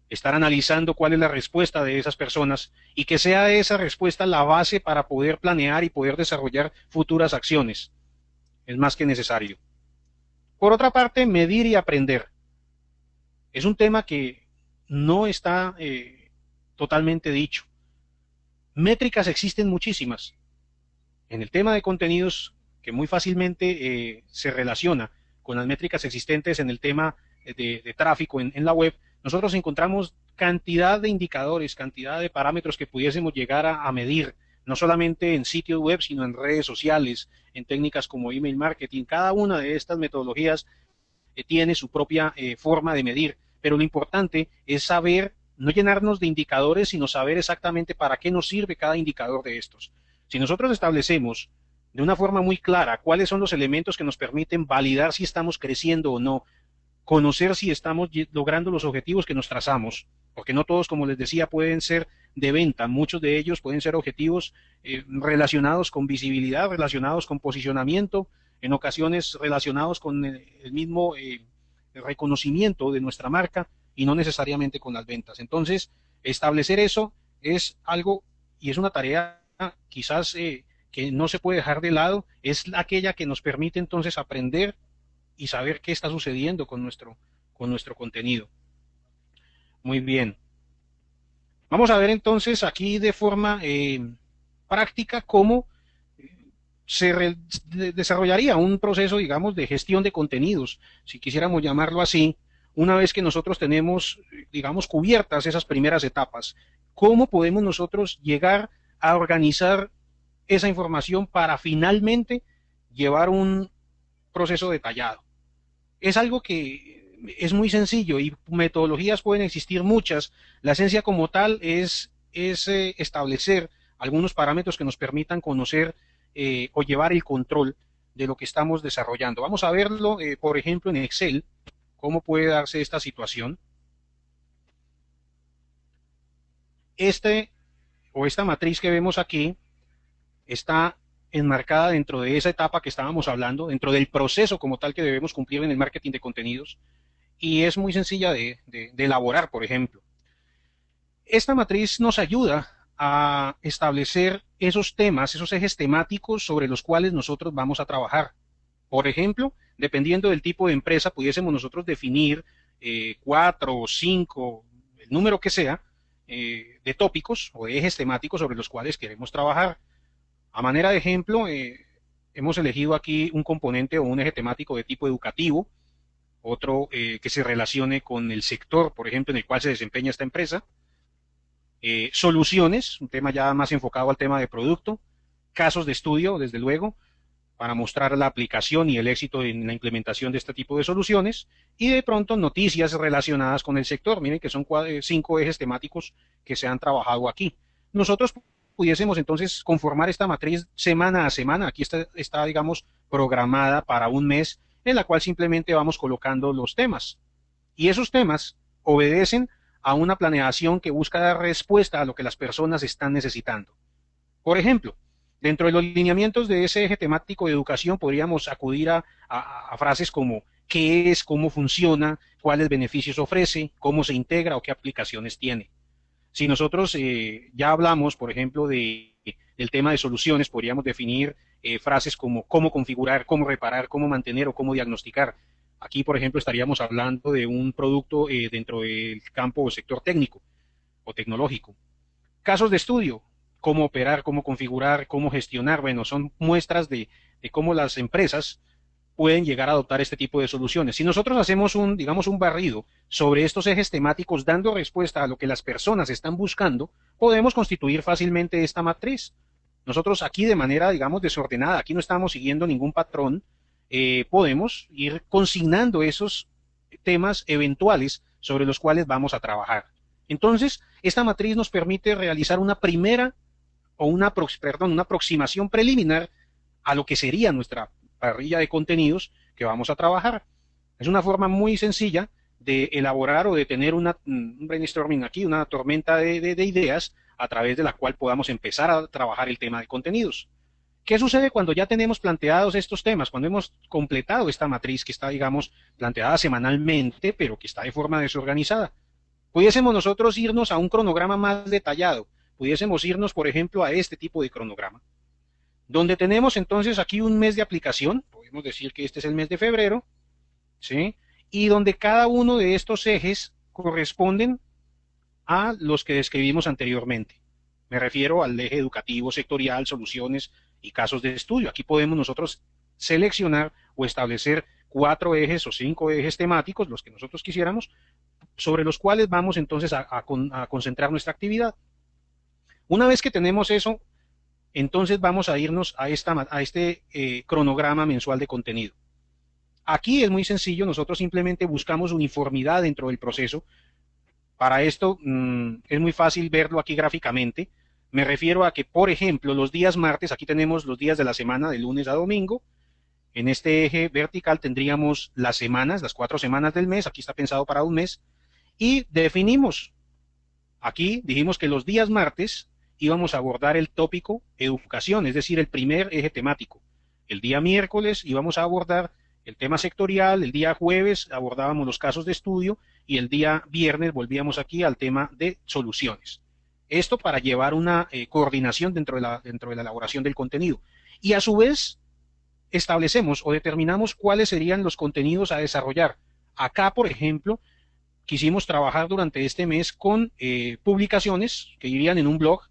estar analizando cuál es la respuesta de esas personas y que sea esa respuesta la base para poder planear y poder desarrollar futuras acciones. Es más que necesario. Por otra parte, medir y aprender. Es un tema que no está totalmente dicho. Métricas existen muchísimas. En el tema de contenidos, que muy fácilmente se relaciona con las métricas existentes en el tema de tráfico en la web, nosotros encontramos cantidad de indicadores, cantidad de parámetros que pudiésemos llegar a medir, no solamente en sitios web, sino en redes sociales, en técnicas como email marketing. Cada una de estas metodologías tiene su propia forma de medir, pero lo importante es saber, no llenarnos de indicadores, sino saber exactamente para qué nos sirve cada indicador de estos. Si nosotros establecemos de una forma muy clara cuáles son los elementos que nos permiten validar si estamos creciendo o no, conocer si estamos logrando los objetivos que nos trazamos, porque no todos, como les decía, pueden ser de venta, muchos de ellos pueden ser objetivos relacionados con visibilidad, relacionados con posicionamiento, en ocasiones relacionados con el mismo reconocimiento de nuestra marca y no necesariamente con las ventas. Entonces, establecer eso es algo y es una tarea quizás que no se puede dejar de lado, es aquella que nos permite entonces aprender y saber qué está sucediendo con nuestro contenido. Muy bien. Vamos a ver entonces aquí de forma práctica cómo se desarrollaría un proceso, digamos, de gestión de contenidos, si quisiéramos llamarlo así, una vez que nosotros tenemos, digamos, cubiertas esas primeras etapas. ¿Cómo podemos nosotros llegar a organizar esa información para finalmente llevar un proceso detallado? Es algo que es muy sencillo y metodologías pueden existir muchas. La esencia como tal es establecer algunos parámetros que nos permitan conocer o llevar el control de lo que estamos desarrollando. Vamos a verlo, por ejemplo, en Excel, cómo puede darse esta situación. Esta matriz que vemos aquí está enmarcada dentro de esa etapa que estábamos hablando, dentro del proceso como tal que debemos cumplir en el marketing de contenidos, y es muy sencilla de elaborar, por ejemplo. Esta matriz nos ayuda a establecer esos temas, esos ejes temáticos sobre los cuales nosotros vamos a trabajar. Por ejemplo, dependiendo del tipo de empresa, pudiésemos nosotros definir 4 o 5, el número que sea, de tópicos o de ejes temáticos sobre los cuales queremos trabajar. A manera de ejemplo, hemos elegido aquí un componente o un eje temático de tipo educativo, otro que se relacione con el sector, por ejemplo, en el cual se desempeña esta empresa, soluciones, un tema ya más enfocado al tema de producto, casos de estudio, desde luego, para mostrar la aplicación y el éxito en la implementación de este tipo de soluciones, y de pronto noticias relacionadas con el sector. Miren que son 5 ejes temáticos que se han trabajado aquí. Nosotros pudiésemos entonces conformar esta matriz semana a semana. Aquí está, digamos, programada para un mes, en la cual simplemente vamos colocando los temas. Y esos temas obedecen a una planeación que busca dar respuesta a lo que las personas están necesitando. Por ejemplo, dentro de los lineamientos de ese eje temático de educación podríamos acudir a frases como qué es, cómo funciona, cuáles beneficios ofrece, cómo se integra o qué aplicaciones tiene. Si nosotros ya hablamos, por ejemplo, del tema de soluciones, podríamos definir frases como cómo configurar, cómo reparar, cómo mantener o cómo diagnosticar. Aquí, por ejemplo, estaríamos hablando de un producto dentro del campo o sector técnico o tecnológico. Casos de estudio, cómo operar, cómo configurar, cómo gestionar. Bueno, son muestras de cómo las empresas pueden llegar a adoptar este tipo de soluciones. Si nosotros hacemos digamos, un barrido sobre estos ejes temáticos dando respuesta a lo que las personas están buscando, podemos constituir fácilmente esta matriz. Nosotros aquí de manera, digamos, desordenada, aquí no estamos siguiendo ningún patrón, podemos ir consignando esos temas eventuales sobre los cuales vamos a trabajar. Entonces, esta matriz nos permite realizar una primera o una aproximación preliminar a lo que sería nuestra parrilla de contenidos que vamos a trabajar. Es una forma muy sencilla de elaborar o de tener un brainstorming aquí, una tormenta de ideas a través de la cual podamos empezar a trabajar el tema de contenidos. ¿Qué sucede cuando ya tenemos planteados estos temas? Cuando hemos completado esta matriz que está, digamos, planteada semanalmente, pero que está de forma desorganizada. Pudiésemos nosotros irnos a un cronograma más detallado. Pudiésemos irnos, por ejemplo, a este tipo de cronograma, donde tenemos entonces aquí un mes de aplicación, podemos decir que este es el mes de febrero, ¿sí? Y donde cada uno de estos ejes corresponden a los que describimos anteriormente. Me refiero al eje educativo, sectorial, soluciones y casos de estudio. Aquí podemos nosotros seleccionar o establecer 4 ejes o 5 ejes temáticos, los que nosotros quisiéramos, sobre los cuales vamos entonces a concentrar nuestra actividad. Una vez que tenemos eso, entonces vamos a irnos a este cronograma mensual de contenido. Aquí es muy sencillo, nosotros simplemente buscamos uniformidad dentro del proceso. Para esto es muy fácil verlo aquí gráficamente. Me refiero a que, por ejemplo, los días martes, aquí tenemos los días de la semana de lunes a domingo. En este eje vertical tendríamos las semanas, las 4 semanas del mes, aquí está pensado para un mes, y definimos, aquí dijimos que los días martes íbamos a abordar el tópico educación, es decir, el primer eje temático. El día miércoles íbamos a abordar el tema sectorial, el día jueves abordábamos los casos de estudio y el día viernes volvíamos aquí al tema de soluciones. Esto para llevar una coordinación dentro de la elaboración del contenido. Y a su vez establecemos o determinamos cuáles serían los contenidos a desarrollar. Acá, por ejemplo, quisimos trabajar durante este mes con publicaciones que irían en un blog,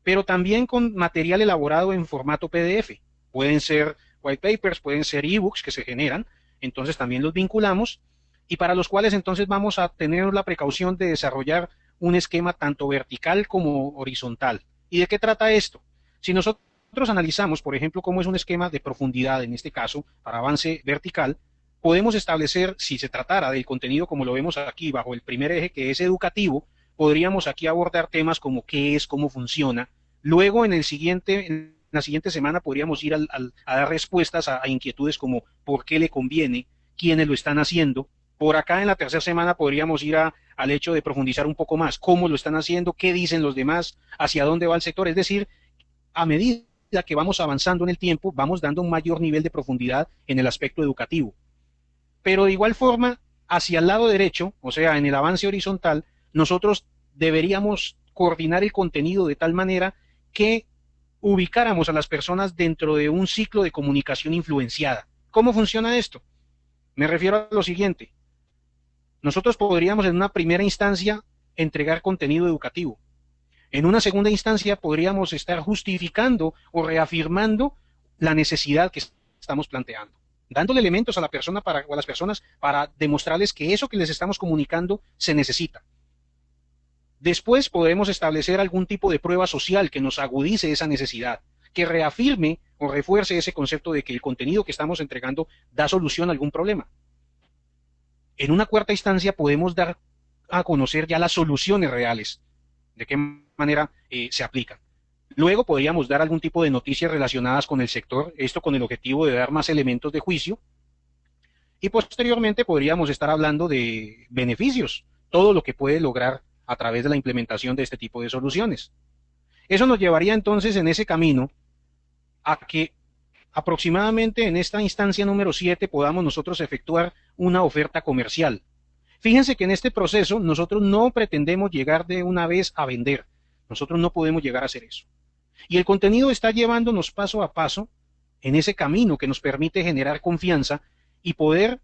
pero también con material elaborado en formato PDF. Pueden ser white papers, pueden ser ebooks que se generan, entonces también los vinculamos y para los cuales entonces vamos a tener la precaución de desarrollar un esquema tanto vertical como horizontal. ¿Y de qué trata esto? Si nosotros analizamos, por ejemplo, cómo es un esquema de profundidad, en este caso, para avance vertical, podemos establecer, si se tratara del contenido como lo vemos aquí, bajo el primer eje que es educativo, podríamos aquí abordar temas como qué es, cómo funciona. Luego, en la siguiente semana podríamos ir a dar respuestas a inquietudes como por qué le conviene, quiénes lo están haciendo. Por acá en la tercera semana podríamos ir al hecho de profundizar un poco más, cómo lo están haciendo, qué dicen los demás, hacia dónde va el sector. Es decir, a medida que vamos avanzando en el tiempo, vamos dando un mayor nivel de profundidad en el aspecto educativo. Pero de igual forma, hacia el lado derecho, o sea, en el avance horizontal, nosotros deberíamos coordinar el contenido de tal manera que ubicáramos a las personas dentro de un ciclo de comunicación influenciada. ¿Cómo funciona esto? Me refiero a lo siguiente. Nosotros podríamos en una primera instancia entregar contenido educativo. En una segunda instancia podríamos estar justificando o reafirmando la necesidad que estamos planteando, dándole elementos a la persona o a las personas para demostrarles que eso que les estamos comunicando se necesita. Después podemos establecer algún tipo de prueba social que nos agudice esa necesidad, que reafirme o refuerce ese concepto de que el contenido que estamos entregando da solución a algún problema. En una cuarta instancia podemos dar a conocer ya las soluciones reales, de qué manera se aplican. Luego podríamos dar algún tipo de noticias relacionadas con el sector, esto con el objetivo de dar más elementos de juicio. Y posteriormente podríamos estar hablando de beneficios, todo lo que puede lograr a través de la implementación de este tipo de soluciones. Eso nos llevaría entonces en ese camino a que aproximadamente en esta instancia número 7 podamos nosotros efectuar una oferta comercial. Fíjense que en este proceso nosotros no pretendemos llegar de una vez a vender. Nosotros no podemos llegar a hacer eso. Y el contenido está llevándonos paso a paso en ese camino que nos permite generar confianza y poder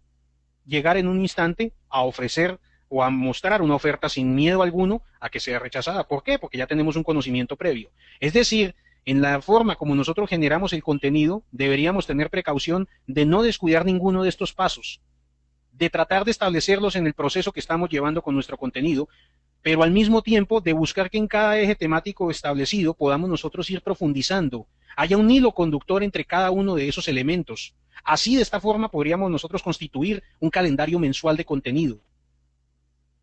llegar en un instante a ofrecer o a mostrar una oferta sin miedo alguno a que sea rechazada. ¿Por qué? Porque ya tenemos un conocimiento previo. Es decir, en la forma como nosotros generamos el contenido, deberíamos tener precaución de no descuidar ninguno de estos pasos, de tratar de establecerlos en el proceso que estamos llevando con nuestro contenido, pero al mismo tiempo de buscar que en cada eje temático establecido podamos nosotros ir profundizando, haya un hilo conductor entre cada uno de esos elementos. Así, de esta forma, podríamos nosotros constituir un calendario mensual de contenido.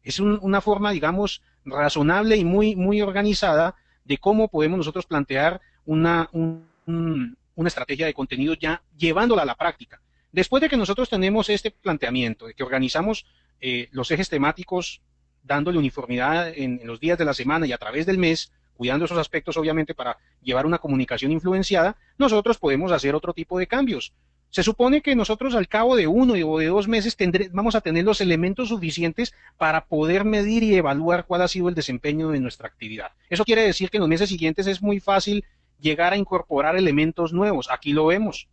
Es una forma, digamos, razonable y muy organizada de cómo podemos nosotros plantear una estrategia de contenido ya llevándola a la práctica. Después de que nosotros tenemos este planteamiento, de que organizamos los ejes temáticos dándole uniformidad en los días de la semana y a través del mes, cuidando esos aspectos obviamente para llevar una comunicación influenciada, nosotros podemos hacer otro tipo de cambios. Se supone que nosotros al cabo de 1 o de 2 meses vamos a tener los elementos suficientes para poder medir y evaluar cuál ha sido el desempeño de nuestra actividad. Eso quiere decir que en los meses siguientes es muy fácil llegar a incorporar elementos nuevos. Aquí lo vemos.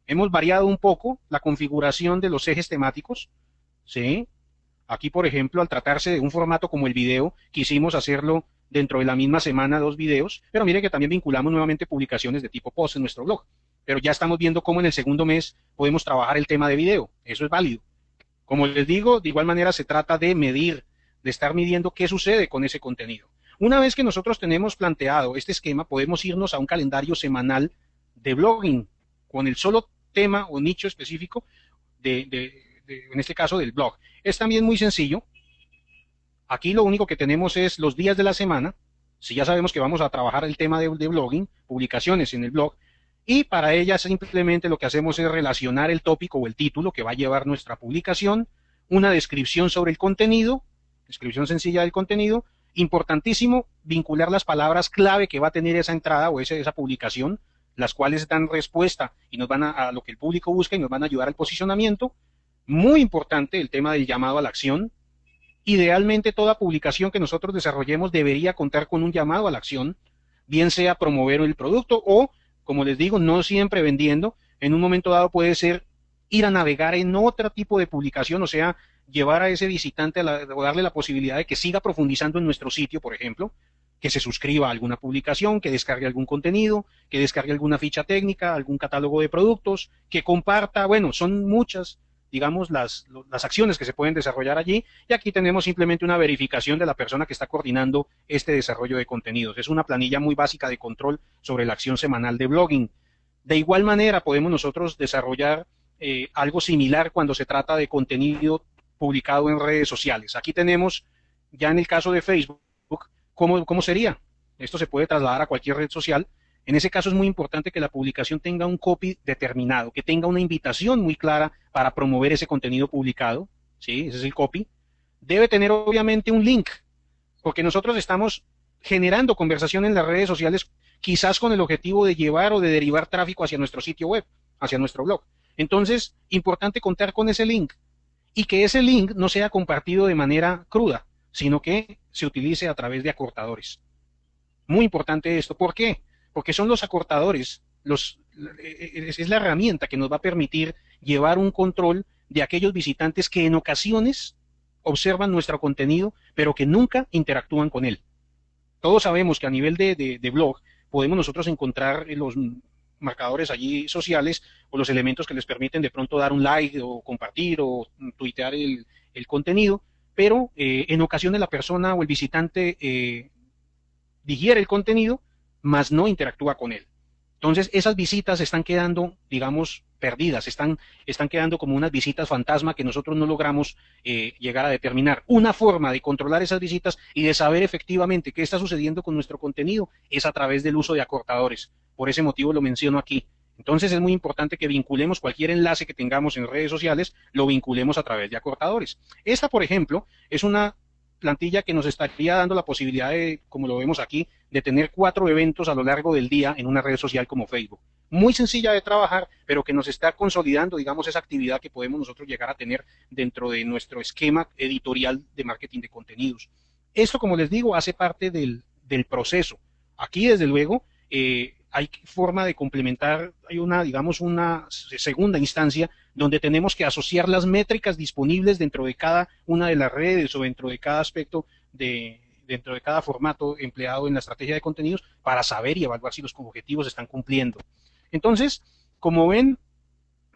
Hemos variado un poco la configuración de los ejes temáticos, ¿sí? Aquí, por ejemplo, al tratarse de un formato como el video, quisimos hacerlo dentro de la misma semana 2 videos, pero mire que también vinculamos nuevamente publicaciones de tipo post en nuestro blog. Pero ya estamos viendo cómo en el segundo mes podemos trabajar el tema de video. Eso es válido. Como les digo, de igual manera se trata de medir, de estar midiendo qué sucede con ese contenido. Una vez que nosotros tenemos planteado este esquema, podemos irnos a un calendario semanal de blogging, con el solo tema o nicho específico en este caso del blog. Es también muy sencillo. Aquí lo único que tenemos es los días de la semana. Si ya sabemos que vamos a trabajar el tema de blogging, publicaciones en el blog, y para ella simplemente lo que hacemos es relacionar el tópico o el título que va a llevar nuestra publicación, una descripción sobre el contenido, descripción sencilla del contenido, importantísimo vincular las palabras clave que va a tener esa entrada o esa publicación, las cuales dan respuesta y nos van a lo que el público busca y nos van a ayudar al posicionamiento. Muy importante el tema del llamado a la acción. Idealmente toda publicación que nosotros desarrollemos debería contar con un llamado a la acción, bien sea promover el producto o, como les digo, no siempre vendiendo. En un momento dado puede ser ir a navegar en otro tipo de publicación, o sea, llevar a ese visitante o darle la posibilidad de que siga profundizando en nuestro sitio, por ejemplo, que se suscriba a alguna publicación, que descargue algún contenido, que descargue alguna ficha técnica, algún catálogo de productos, que comparta. Bueno, son muchas, digamos, las acciones que se pueden desarrollar allí, y aquí tenemos simplemente una verificación de la persona que está coordinando este desarrollo de contenidos. Es una planilla muy básica de control sobre la acción semanal de blogging. De igual manera podemos nosotros desarrollar algo similar cuando se trata de contenido publicado en redes sociales. Aquí tenemos, ya en el caso de Facebook, ¿cómo sería? Esto se puede trasladar a cualquier red social. En ese caso es muy importante que la publicación tenga un copy determinado, que tenga una invitación muy clara para promover ese contenido publicado, ¿sí? Ese es el copy. Debe tener obviamente un link, porque nosotros estamos generando conversación en las redes sociales, quizás con el objetivo de llevar o de derivar tráfico hacia nuestro sitio web, hacia nuestro blog. Entonces, importante contar con ese link y que ese link no sea compartido de manera cruda, sino que se utilice a través de acortadores. Muy importante esto. ¿Por qué? Porque son los acortadores, es la herramienta que nos va a permitir llevar un control de aquellos visitantes que en ocasiones observan nuestro contenido, pero que nunca interactúan con él. Todos sabemos que a nivel de blog podemos nosotros encontrar los marcadores allí sociales o los elementos que les permiten de pronto dar un like o compartir o tuitear el contenido, pero en ocasiones la persona o el visitante digiere el contenido, mas no interactúa con él. Entonces, esas visitas están quedando, digamos, perdidas, están quedando como unas visitas fantasma que nosotros no logramos llegar a determinar. Una forma de controlar esas visitas y de saber efectivamente qué está sucediendo con nuestro contenido es a través del uso de acortadores. Por ese motivo lo menciono aquí. Entonces, es muy importante que vinculemos cualquier enlace que tengamos en redes sociales, lo vinculemos a través de acortadores. Esta, por ejemplo, es una plantilla que nos estaría dando la posibilidad de, como lo vemos aquí, de tener 4 eventos a lo largo del día en una red social como Facebook. Muy sencilla de trabajar, pero que nos está consolidando, digamos, esa actividad que podemos nosotros llegar a tener dentro de nuestro esquema editorial de marketing de contenidos. Esto, como les digo, hace parte del proceso. Aquí, desde luego, hay forma de complementar, hay una, digamos, una segunda instancia donde tenemos que asociar las métricas disponibles dentro de cada una de las redes o dentro de cada aspecto dentro de cada formato empleado en la estrategia de contenidos para saber y evaluar si los objetivos se están cumpliendo. Entonces, como ven,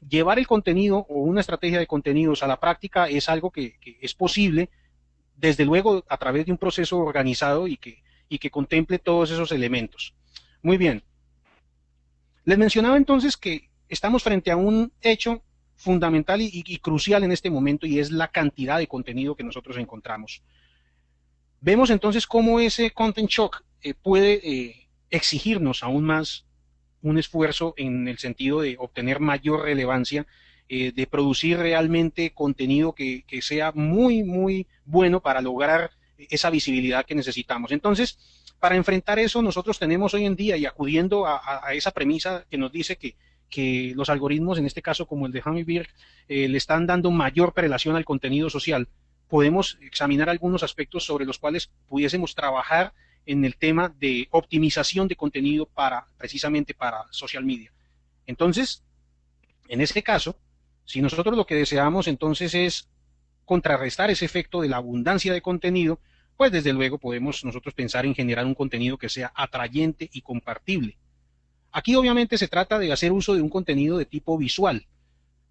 llevar el contenido o una estrategia de contenidos a la práctica es algo que es posible, desde luego a través de un proceso organizado y que contemple todos esos elementos. Muy bien. Les mencionaba entonces que estamos frente a un hecho fundamental y crucial en este momento, y es la cantidad de contenido que nosotros encontramos. Vemos entonces cómo ese content shock puede exigirnos aún más un esfuerzo en el sentido de obtener mayor relevancia, de producir realmente contenido que sea muy, muy bueno para lograr esa visibilidad que necesitamos. Entonces, para enfrentar eso, nosotros tenemos hoy en día, y acudiendo a esa premisa que nos dice que los algoritmos, en este caso como el de Hammerberg, le están dando mayor prelación al contenido social, podemos examinar algunos aspectos sobre los cuales pudiésemos trabajar en el tema de optimización de contenido precisamente para social media. Entonces, en este caso, si nosotros lo que deseamos entonces es contrarrestar ese efecto de la abundancia de contenido, pues desde luego podemos nosotros pensar en generar un contenido que sea atrayente y compartible. Aquí obviamente se trata de hacer uso de un contenido de tipo visual.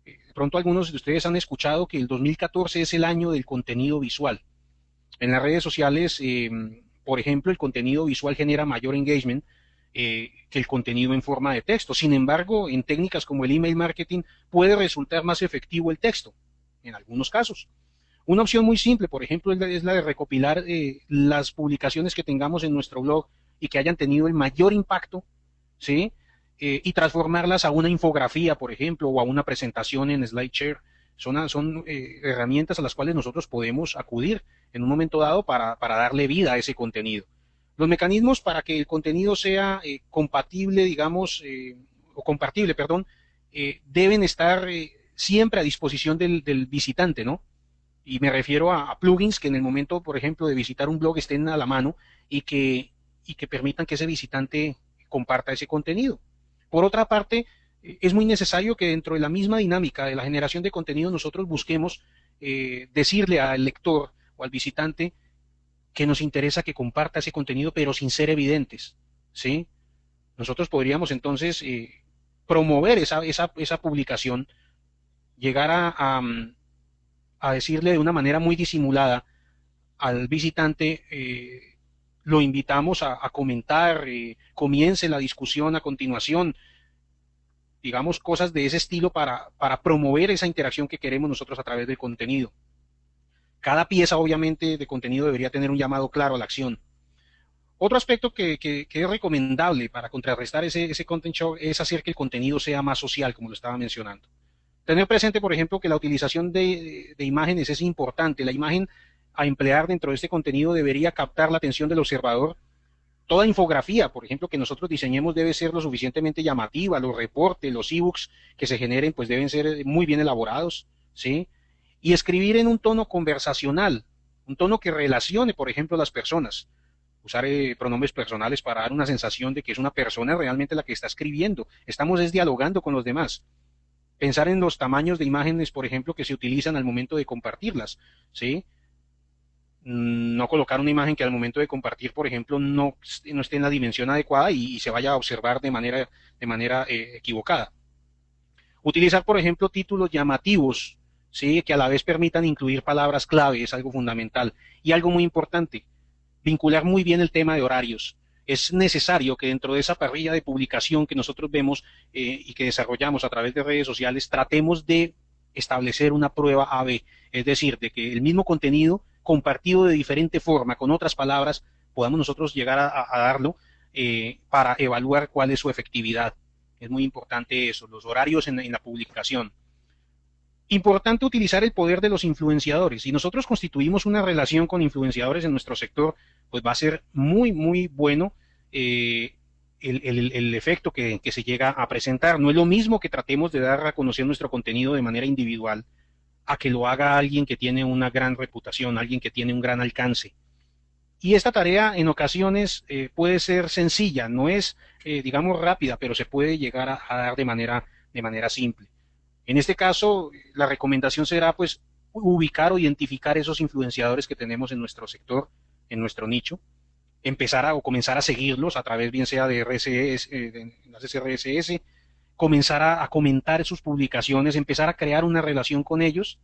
De pronto algunos de ustedes han escuchado que el 2014 es el año del contenido visual. En las redes sociales, por ejemplo, el contenido visual genera mayor engagement que el contenido en forma de texto. Sin embargo, en técnicas como el email marketing puede resultar más efectivo el texto, en algunos casos. Una opción muy simple, por ejemplo, es la de recopilar las publicaciones que tengamos en nuestro blog y que hayan tenido el mayor impacto, ¿sí? Y transformarlas a una infografía, por ejemplo, o a una presentación en SlideShare. Son herramientas a las cuales nosotros podemos acudir en un momento dado para darle vida a ese contenido. Los mecanismos para que el contenido sea compatible, digamos, o compartible, perdón, deben estar siempre a disposición del visitante, ¿no? Y me refiero a plugins que en el momento, por ejemplo, de visitar un blog estén a la mano y que permitan que ese visitante comparta ese contenido. Por otra parte, es muy necesario que dentro de la misma dinámica de la generación de contenido nosotros busquemos decirle al lector o al visitante que nos interesa que comparta ese contenido, pero sin ser evidentes, ¿sí? Nosotros podríamos entonces promover esa publicación, llegar a decirle de una manera muy disimulada al visitante, lo invitamos a comentar, comience la discusión a continuación, digamos cosas de ese estilo para promover esa interacción que queremos nosotros a través del contenido. Cada pieza obviamente de contenido debería tener un llamado claro a la acción. Otro aspecto que es recomendable para contrarrestar ese content shock es hacer que el contenido sea más social, como lo estaba mencionando. Tener presente, por ejemplo, que la utilización de imágenes es importante. La imagen a emplear dentro de este contenido debería captar la atención del observador. Toda infografía, por ejemplo, que nosotros diseñemos debe ser lo suficientemente llamativa. Los reportes, los ebooks que se generen, pues deben ser muy bien elaborados, ¿sí? Y escribir en un tono conversacional, un tono que relacione, por ejemplo, a las personas. Usar pronombres personales para dar una sensación de que es una persona realmente la que está escribiendo. Estamos dialogando con los demás. Pensar en los tamaños de imágenes, por ejemplo, que se utilizan al momento de compartirlas, ¿sí? no colocar una imagen que al momento de compartir, por ejemplo, no esté en la dimensión adecuada y se vaya a observar de manera equivocada. Utilizar, por ejemplo, títulos llamativos, ¿sí? Que a la vez permitan incluir palabras clave, es algo fundamental. Y algo muy importante, vincular muy bien el tema de horarios. Es necesario que dentro de esa parrilla de publicación que nosotros vemos y que desarrollamos a través de redes sociales, tratemos de establecer una prueba A/B, es decir, de que el mismo contenido compartido de diferente forma, con otras palabras, podamos nosotros llegar a darlo para evaluar cuál es su efectividad. Es muy importante eso, los horarios en la publicación. Importante utilizar el poder de los influenciadores. Si nosotros constituimos una relación con influenciadores en nuestro sector, pues va a ser muy, muy bueno el efecto que se llega a presentar. No es lo mismo que tratemos de dar a conocer nuestro contenido de manera individual a que lo haga alguien que tiene una gran reputación, alguien que tiene un gran alcance. Y esta tarea en ocasiones puede ser sencilla, no es, digamos, rápida, pero se puede llegar a dar de manera simple. En este caso, la recomendación será pues ubicar o identificar esos influenciadores que tenemos en nuestro sector, en nuestro nicho, empezar o comenzar a seguirlos a través bien sea de RSS, de enlaces RSS, comenzar a comentar sus publicaciones, empezar a crear una relación con ellos,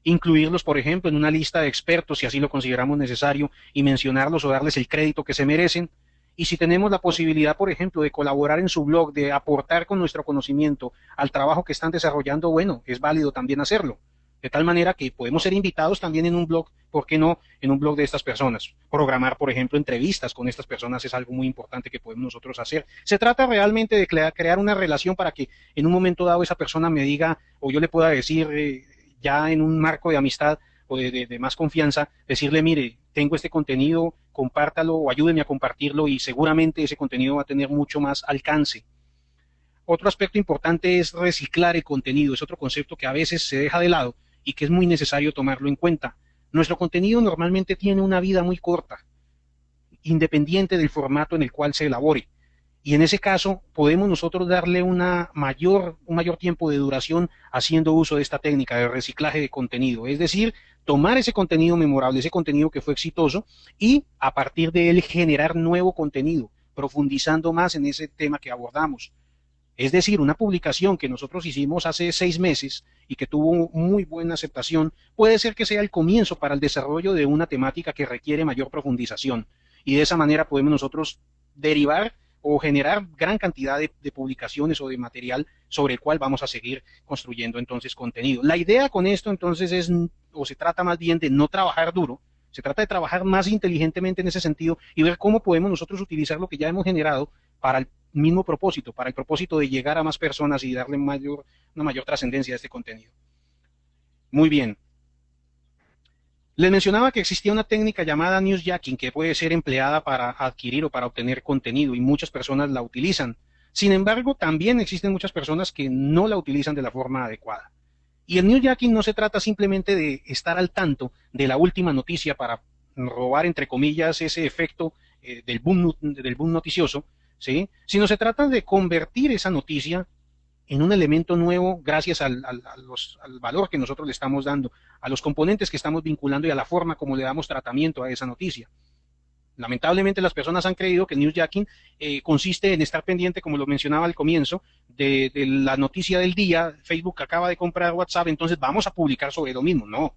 incluirlos, por ejemplo, en una lista de expertos si así lo consideramos necesario y mencionarlos o darles el crédito que se merecen. Y si tenemos la posibilidad, por ejemplo, de colaborar en su blog, de aportar con nuestro conocimiento al trabajo que están desarrollando, bueno, es válido también hacerlo. De tal manera que podemos ser invitados también en un blog, ¿por qué no? En un blog de estas personas. Programar, por ejemplo, entrevistas con estas personas es algo muy importante que podemos nosotros hacer. Se trata realmente de crear una relación para que en un momento dado esa persona me diga o yo le pueda decir ya en un marco de amistad o de más confianza, decirle, mire, tengo este contenido, compártalo o ayúdeme a compartirlo y seguramente ese contenido va a tener mucho más alcance. Otro aspecto importante es reciclar el contenido, es otro concepto que a veces se deja de lado y que es muy necesario tomarlo en cuenta. Nuestro contenido normalmente tiene una vida muy corta, independiente del formato en el cual se elabore. Y en ese caso podemos nosotros darle un mayor tiempo de duración haciendo uso de esta técnica de reciclaje de contenido. Es decir, tomar ese contenido memorable, ese contenido que fue exitoso y a partir de él generar nuevo contenido, profundizando más en ese tema que abordamos. Es decir, una publicación que nosotros hicimos hace 6 meses y que tuvo muy buena aceptación, puede ser que sea el comienzo para el desarrollo de una temática que requiere mayor profundización. Y de esa manera podemos nosotros derivar o generar gran cantidad de publicaciones o de material sobre el cual vamos a seguir construyendo entonces contenido. La idea con esto entonces es, o se trata más bien de no trabajar duro, se trata de trabajar más inteligentemente en ese sentido y ver cómo podemos nosotros utilizar lo que ya hemos generado para el mismo propósito, para el propósito de llegar a más personas y darle una mayor trascendencia a este contenido. Muy bien. Les mencionaba que existía una técnica llamada newsjacking que puede ser empleada para adquirir o para obtener contenido y muchas personas la utilizan. Sin embargo, también existen muchas personas que no la utilizan de la forma adecuada. Y el newsjacking no se trata simplemente de estar al tanto de la última noticia para robar, entre comillas, ese efecto del boom noticioso, ¿sí? Sino se trata de convertir esa noticia en un elemento nuevo gracias al valor que nosotros le estamos dando, a los componentes que estamos vinculando y a la forma como le damos tratamiento a esa noticia. Lamentablemente las personas han creído que el newsjacking consiste en estar pendiente, como lo mencionaba al comienzo, de la noticia del día. Facebook acaba de comprar WhatsApp, entonces vamos a publicar sobre lo mismo. No,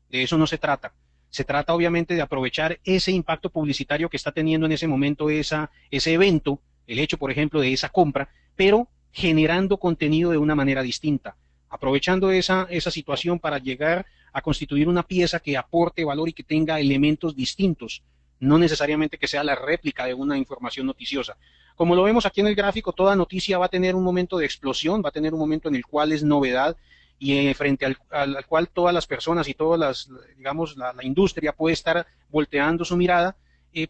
de eso no se trata. Se trata obviamente de aprovechar ese impacto publicitario que está teniendo en ese momento ese evento, el hecho, por ejemplo, de esa compra, pero generando contenido de una manera distinta, aprovechando esa situación para llegar a constituir una pieza que aporte valor y que tenga elementos distintos, no necesariamente que sea la réplica de una información noticiosa. Como lo vemos aquí en el gráfico, toda noticia va a tener un momento de explosión, va a tener un momento en el cual es novedad y frente al cual todas las personas y todas digamos, la industria puede estar volteando su mirada,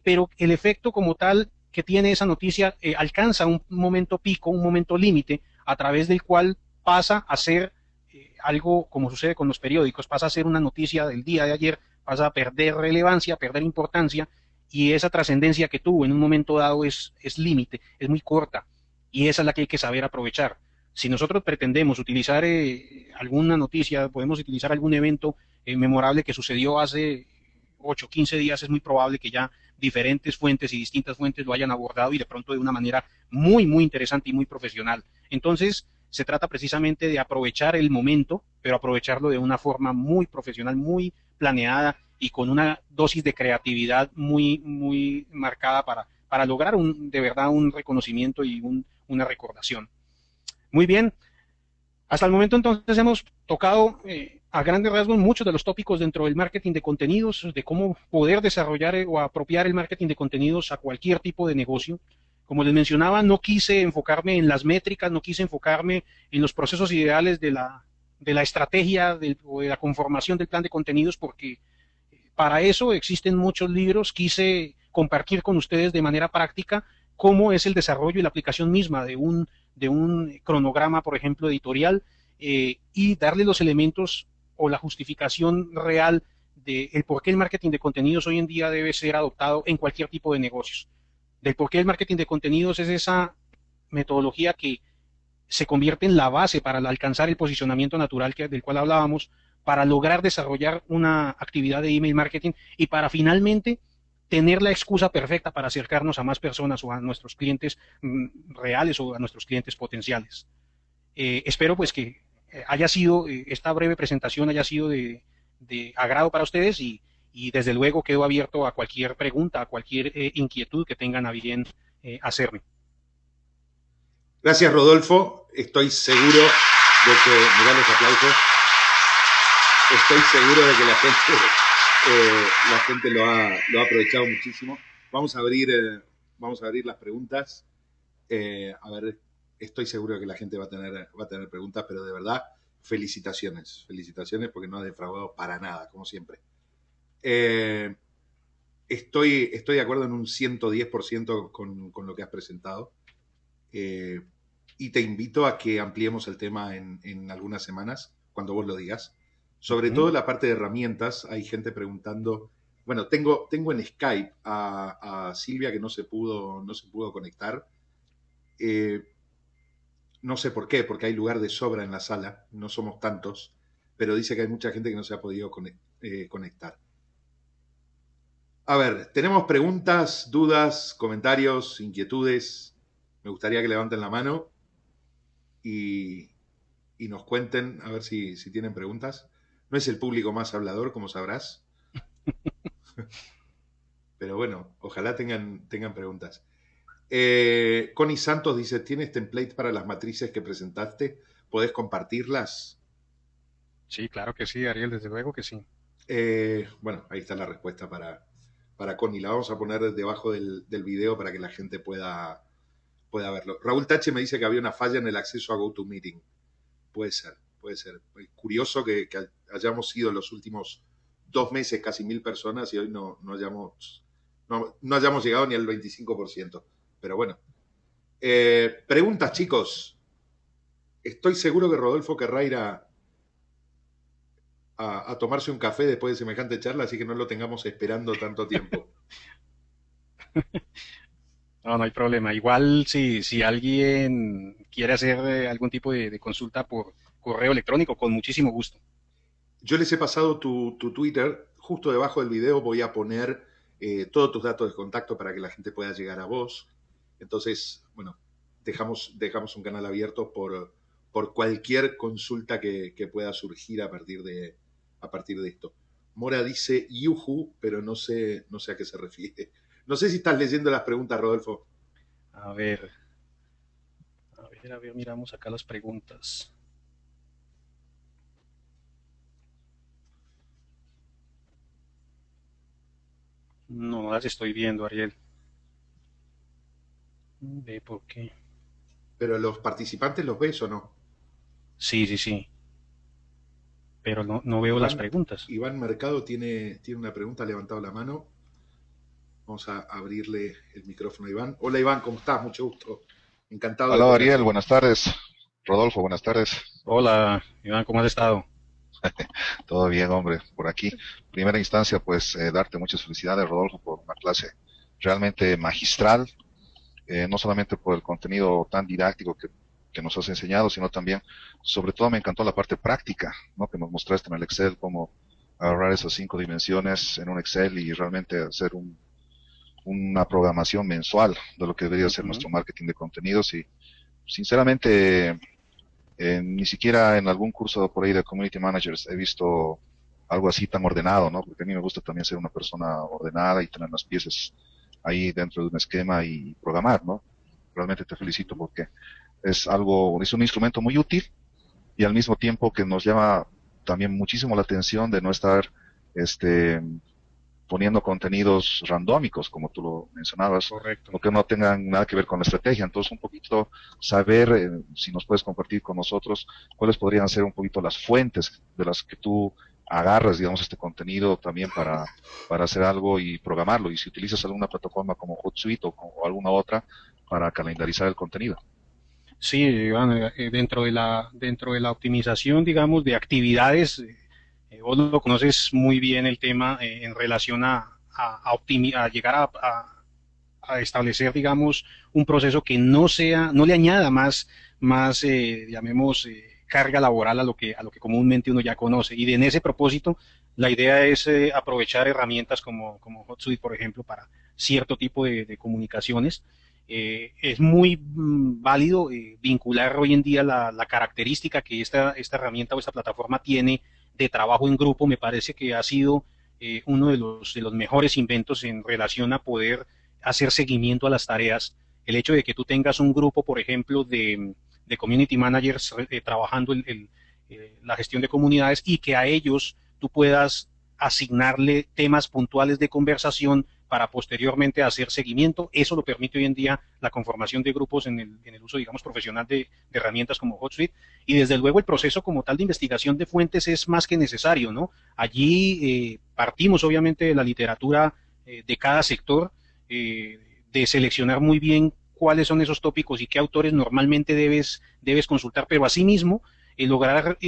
pero el efecto como tal que tiene esa noticia alcanza un momento pico, un momento límite, a través del cual pasa a ser algo como sucede con los periódicos, pasa a ser una noticia del día de ayer, pasa a perder relevancia, a perder importancia, y esa trascendencia que tuvo en un momento dado es límite, es muy corta, y esa es la que hay que saber aprovechar. Si nosotros pretendemos utilizar alguna noticia, podemos utilizar algún evento memorable que sucedió hace 8, 15 días es muy probable que ya diferentes fuentes y distintas fuentes lo hayan abordado y de pronto de una manera muy, muy interesante y muy profesional. Entonces, se trata precisamente de aprovechar el momento, pero aprovecharlo de una forma muy profesional, muy planeada y con una dosis de creatividad muy, muy marcada para lograr de verdad un reconocimiento y una recordación. Muy bien, hasta el momento entonces hemos tocado a grandes rasgos muchos de los tópicos dentro del marketing de contenidos, de cómo poder desarrollar o apropiar el marketing de contenidos a cualquier tipo de negocio. Como les mencionaba, no quise enfocarme en las métricas, no quise enfocarme en los procesos ideales de la estrategia o de la conformación del plan de contenidos, porque para eso existen muchos libros. Quise compartir con ustedes de manera práctica cómo es el desarrollo y la aplicación misma de un cronograma, por ejemplo, editorial, y darle los elementos o la justificación real de el por qué el marketing de contenidos hoy en día debe ser adoptado en cualquier tipo de negocios. Del por qué el marketing de contenidos es esa metodología que se convierte en la base para alcanzar el posicionamiento natural del cual hablábamos, para lograr desarrollar una actividad de email marketing y para finalmente tener la excusa perfecta para acercarnos a más personas o a nuestros clientes reales o a nuestros clientes potenciales. Espero pues que haya sido, esta breve presentación haya sido de agrado para ustedes y desde luego quedo abierto a cualquier pregunta, a cualquier inquietud que tengan a bien hacerme. Gracias, Rodolfo. Estoy seguro de que, mirá los aplausos, estoy seguro de que la gente lo ha aprovechado muchísimo. Vamos a abrir las preguntas. A ver, estoy seguro de que la gente va a tener preguntas, pero de verdad, felicitaciones porque no ha defraudado para nada, como siempre. Estoy de acuerdo en un 110% con lo que has presentado. Y te invito a que ampliemos el tema en algunas semanas, cuando vos lo digas. Sobre todo la parte de herramientas, hay gente preguntando. Bueno, tengo en Skype a Silvia que no se pudo conectar. No sé por qué, porque hay lugar de sobra en la sala, no somos tantos, pero dice que hay mucha gente que no se ha podido conectar. A ver, tenemos preguntas, dudas, comentarios, inquietudes. Me gustaría que levanten la mano y nos cuenten, a ver si tienen preguntas. No es el público más hablador, como sabrás. Pero bueno, ojalá tengan preguntas. Connie Santos dice, ¿tienes template para las matrices que presentaste? ¿Podés compartirlas? Sí, claro que sí, Ariel, desde luego que sí. Bueno, ahí está la respuesta para Connie. La vamos a poner debajo del video para que la gente pueda verlo. Raúl Tache me dice que había una falla en el acceso a GoToMeeting. Puede ser. Curioso que hayamos sido los últimos 2 meses casi 1.000 personas y hoy no hayamos llegado ni al 25%. Pero bueno. Preguntas, chicos. Estoy seguro que Rodolfo querrá ir a tomarse un café después de semejante charla, así que no lo tengamos esperando tanto tiempo. No hay problema. Igual si alguien quiere hacer algún tipo de consulta por correo electrónico, con muchísimo gusto. Yo les he pasado tu Twitter. Justo debajo del video voy a poner todos tus datos de contacto para que la gente pueda llegar a vos. Entonces, bueno, dejamos un canal abierto por cualquier consulta que pueda surgir a partir de esto. Mora dice yuhu, pero no sé a qué se refiere. No sé si estás leyendo las preguntas, Rodolfo. A ver, miramos acá las preguntas. No las estoy viendo, Ariel. ¿Ve por qué? ¿Pero los participantes los ves o no? Sí. Pero no veo las preguntas. Iván Mercado tiene una pregunta, ha levantado la mano. Vamos a abrirle el micrófono a Iván. Hola Iván, ¿cómo estás? Mucho gusto. Encantado. Hola Ariel, buenas tardes. Rodolfo, buenas tardes. Hola Iván, ¿cómo has estado? Todo bien, hombre, por aquí. Primera instancia, pues darte muchas felicidades, Rodolfo, por una clase realmente magistral, no solamente por el contenido tan didáctico que nos has enseñado, sino también, sobre todo me encantó la parte práctica, ¿no? Que nos mostraste en el Excel, cómo agarrar esas 5 dimensiones en un Excel y realmente hacer una programación mensual de lo que debería ser nuestro marketing de contenidos. Y sinceramente, ni siquiera en algún curso por ahí de Community Managers he visto algo así tan ordenado, ¿no? Porque a mí me gusta también ser una persona ordenada y tener las piezas ahí dentro de un esquema y programar, ¿no? Realmente te felicito porque es un instrumento muy útil y al mismo tiempo que nos llama también muchísimo la atención de no estar, este, poniendo contenidos randómicos, como tú lo mencionabas, Correcto. o que no tengan nada que ver con la estrategia. Entonces, un poquito saber, si nos puedes compartir con nosotros, cuáles podrían ser un poquito las fuentes de las que tú agarras, digamos, este contenido también para hacer algo y programarlo. Y si utilizas alguna plataforma como HotSuite o alguna otra para calendarizar el contenido. Sí, Iván, dentro de la optimización, digamos, de actividades, vos lo conoces muy bien el tema en relación a llegar a establecer, digamos, un proceso que no le añada llamemos, carga laboral a lo que comúnmente uno ya conoce. Y en ese propósito, la idea es aprovechar herramientas como HotSuite, por ejemplo, para cierto tipo de comunicaciones. Es muy válido vincular hoy en día la característica que esta herramienta o esta plataforma tiene de trabajo en grupo. Me parece que ha sido uno de los mejores inventos en relación a poder hacer seguimiento a las tareas. El hecho de que tú tengas un grupo, por ejemplo, de community managers trabajando la gestión de comunidades y que a ellos tú puedas asignarle temas puntuales de conversación para posteriormente hacer seguimiento. Eso lo permite hoy en día la conformación de grupos en el uso, digamos, profesional de herramientas como HotSuite. Y desde luego el proceso como tal de investigación de fuentes es más que necesario, ¿no? Allí partimos obviamente de la literatura de cada sector, de seleccionar muy bien cuáles son esos tópicos y qué autores normalmente debes consultar, pero asimismo lograr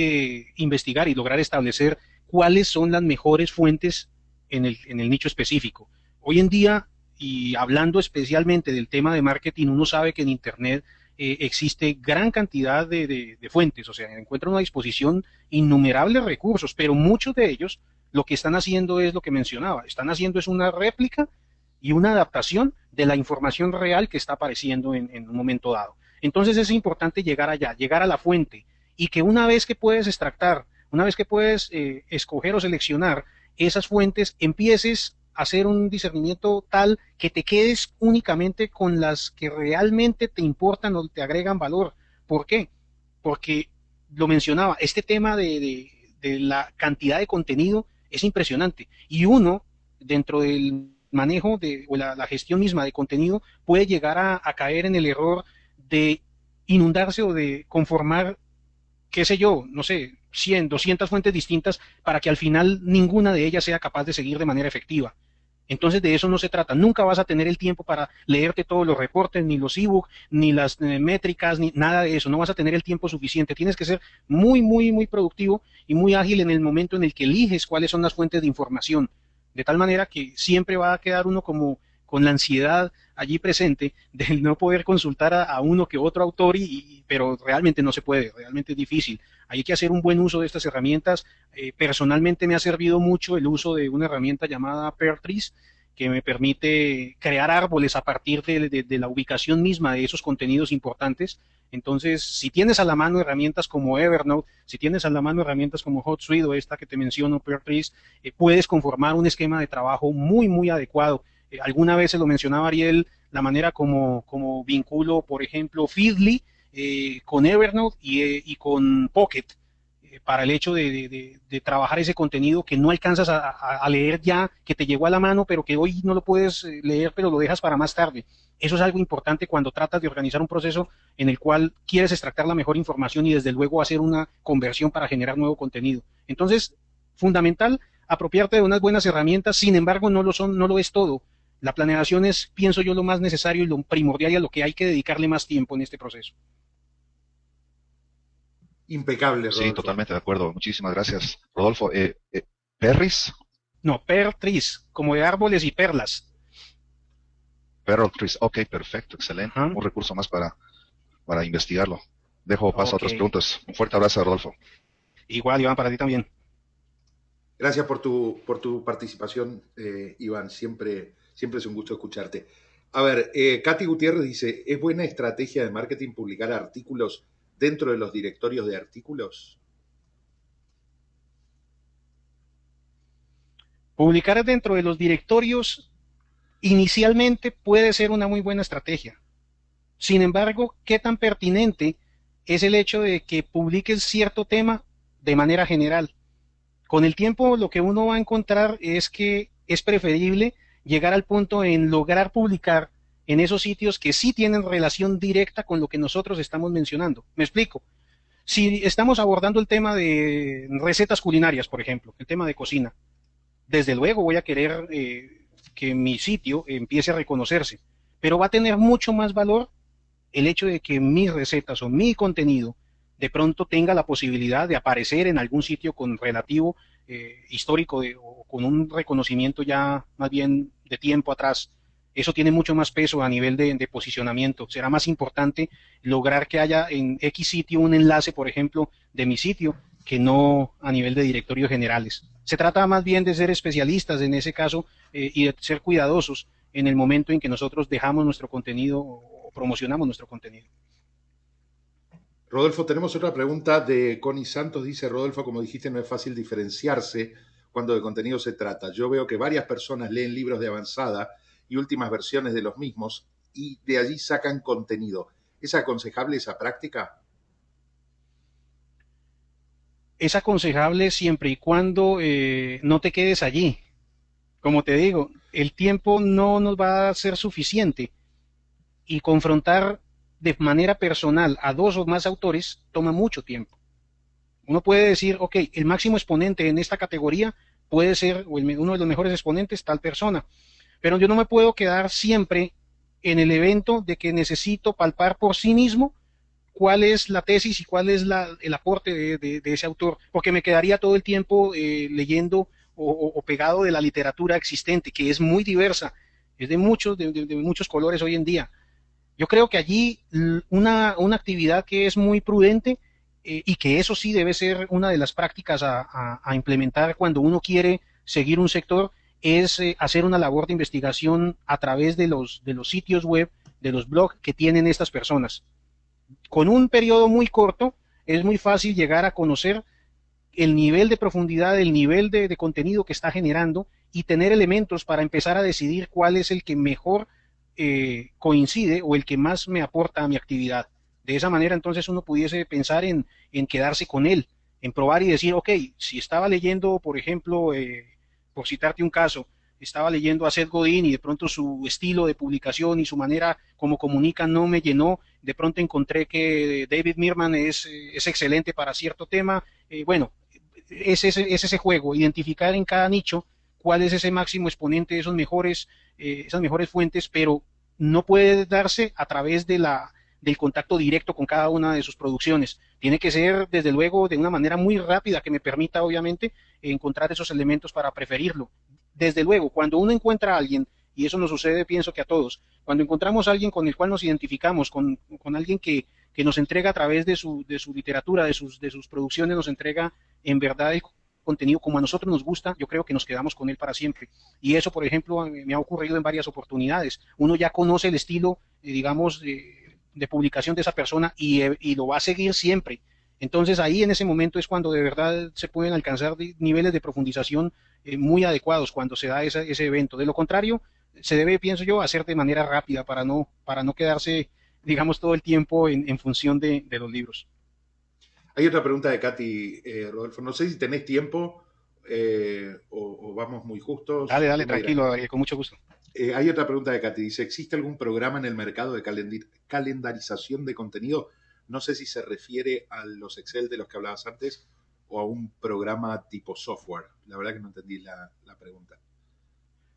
investigar y lograr establecer cuáles son las mejores fuentes en el nicho específico. Hoy en día, y hablando especialmente del tema de marketing, uno sabe que en Internet existe gran cantidad de fuentes, o sea, encuentran a disposición innumerables recursos, pero muchos de ellos lo que están haciendo es lo que mencionaba, están haciendo es una réplica y una adaptación de la información real que está apareciendo en un momento dado. Entonces es importante llegar allá, llegar a la fuente, y que una vez que puedes extractar, una vez que puedes escoger o seleccionar esas fuentes, empieces a hacer un discernimiento tal que te quedes únicamente con las que realmente te importan o te agregan valor. ¿Por qué? Porque lo mencionaba, este tema de la cantidad de contenido es impresionante, y uno, dentro del manejo o la gestión misma de contenido, puede llegar a caer en el error de inundarse o de conformar, qué sé yo, no sé, 100, 200 fuentes distintas para que al final ninguna de ellas sea capaz de seguir de manera efectiva. Entonces de eso no se trata. Nunca vas a tener el tiempo para leerte todos los reportes, ni los ebooks, ni las métricas, ni nada de eso. No vas a tener el tiempo suficiente. Tienes que ser muy productivo y muy ágil en el momento en el que eliges cuáles son las fuentes de información. De tal manera que siempre va a quedar uno como con la ansiedad allí presente de no poder consultar a uno que otro autor, pero realmente no se puede, realmente es difícil. Hay que hacer un buen uso de estas herramientas. Personalmente me ha servido mucho el uso de una herramienta llamada PearTrees, que me permite crear árboles a partir de la ubicación misma de esos contenidos importantes. Entonces, si tienes a la mano herramientas como Evernote, si tienes a la mano herramientas como HotSuite o esta que te menciono, PearTrees, puedes conformar un esquema de trabajo muy adecuado. Alguna vez se lo mencionaba Ariel, la manera como vinculo, por ejemplo, Feedly con Evernote con Pocket, para el hecho de trabajar ese contenido que no alcanzas a leer ya, que te llegó a la mano, pero que hoy no lo puedes leer, pero lo dejas para más tarde. Eso es algo importante cuando tratas de organizar un proceso en el cual quieres extractar la mejor información y desde luego hacer una conversión para generar nuevo contenido. Entonces, fundamental, apropiarte de unas buenas herramientas. Sin embargo, no lo es todo. La planeación es, pienso yo, lo más necesario y lo primordial y a lo que hay que dedicarle más tiempo en este proceso. Impecable, Rodolfo. Sí, totalmente de acuerdo. Muchísimas gracias, Rodolfo. ¿Perris? No, Peartrees, como de árboles y perlas. Pearl Trees. Ok, perfecto, excelente. Ajá. Un recurso más para investigarlo. Dejo paso a otras Ok. preguntas. Un fuerte abrazo, Rodolfo. Igual, Iván, para ti también. Gracias por tu participación, Iván. Siempre es un gusto escucharte. A ver, Katy Gutiérrez dice, ¿es buena estrategia de marketing publicar artículos dentro de los directorios de artículos? Publicar dentro de los directorios inicialmente puede ser una muy buena estrategia. Sin embargo, ¿qué tan pertinente es el hecho de que publiques cierto tema de manera general? Con el tiempo lo que uno va a encontrar es que es preferible llegar al punto en lograr publicar en esos sitios que sí tienen relación directa con lo que nosotros estamos mencionando. Me explico. Si estamos abordando el tema de recetas culinarias, por ejemplo, el tema de cocina, desde luego voy a querer que mi sitio empiece a reconocerse, pero va a tener mucho más valor el hecho de que mis recetas o mi contenido de pronto tenga la posibilidad de aparecer en algún sitio con relativo histórico o con un reconocimiento ya más bien de tiempo atrás. Eso tiene mucho más peso a nivel de posicionamiento. Será más importante lograr que haya en X sitio un enlace, por ejemplo, de mi sitio, que no a nivel de directorios generales. Se trata más bien de ser especialistas en ese caso y de ser cuidadosos en el momento en que nosotros dejamos nuestro contenido o promocionamos nuestro contenido. Rodolfo, tenemos otra pregunta de Connie Santos. Dice, Rodolfo, como dijiste, no es fácil diferenciarse cuando de contenido se trata. Yo veo que varias personas leen libros de avanzada y últimas versiones de los mismos y de allí sacan contenido. ¿Es aconsejable esa práctica? Es aconsejable siempre y cuando no te quedes allí. Como te digo, el tiempo no nos va a ser suficiente y confrontar de manera personal a dos o más autores toma mucho tiempo. Uno puede decir, ok, el máximo exponente en esta categoría puede ser uno de los mejores exponentes tal persona, pero yo no me puedo quedar siempre en el evento de que necesito palpar por sí mismo cuál es la tesis y cuál es el aporte de ese autor, porque me quedaría todo el tiempo leyendo o pegado de la literatura existente, que es muy diversa, es de muchos colores hoy en día. Yo creo que allí una actividad que es muy prudente y que eso sí debe ser una de las prácticas a implementar cuando uno quiere seguir un sector, es hacer una labor de investigación a través de los sitios web, de los blogs que tienen estas personas. Con un periodo muy corto es muy fácil llegar a conocer el nivel de profundidad, el nivel de contenido que está generando y tener elementos para empezar a decidir cuál es el que mejor coincide o el que más me aporta a mi actividad. De esa manera entonces uno pudiese pensar en quedarse con él, en probar y decir, ok, si estaba leyendo, por ejemplo, por citarte un caso, estaba leyendo a Seth Godin y de pronto su estilo de publicación y su manera como comunica no me llenó, de pronto encontré que David Mirman es excelente para cierto tema, bueno, es ese juego, identificar en cada nicho cuál es ese máximo exponente de esas mejores fuentes, pero no puede darse a través del contacto directo con cada una de sus producciones. Tiene que ser, desde luego, de una manera muy rápida que me permita, obviamente, encontrar esos elementos para preferirlo. Desde luego, cuando uno encuentra a alguien, y eso nos sucede, pienso que a todos, cuando encontramos a alguien con el cual nos identificamos, con alguien que nos entrega a través de su literatura, de sus producciones, nos entrega en verdad el contenido como a nosotros nos gusta, yo creo que nos quedamos con él para siempre. Y eso, por ejemplo, me ha ocurrido en varias oportunidades. Uno ya conoce el estilo, digamos, de publicación de esa persona y lo va a seguir siempre. Entonces ahí en ese momento es cuando de verdad se pueden alcanzar niveles de profundización muy adecuados cuando se da ese evento. De lo contrario, se debe, pienso yo, hacer de manera rápida para no quedarse, digamos, todo el tiempo en función de los libros. Hay otra pregunta de Katy, Rodolfo. No sé si tenés tiempo o vamos muy justos. Dale, tranquilo, con mucho gusto. Hay otra pregunta de Katy. Dice, ¿existe algún programa en el mercado de calendarización de contenido? No sé si se refiere a los Excel de los que hablabas antes o a un programa tipo software. La verdad que no entendí la pregunta.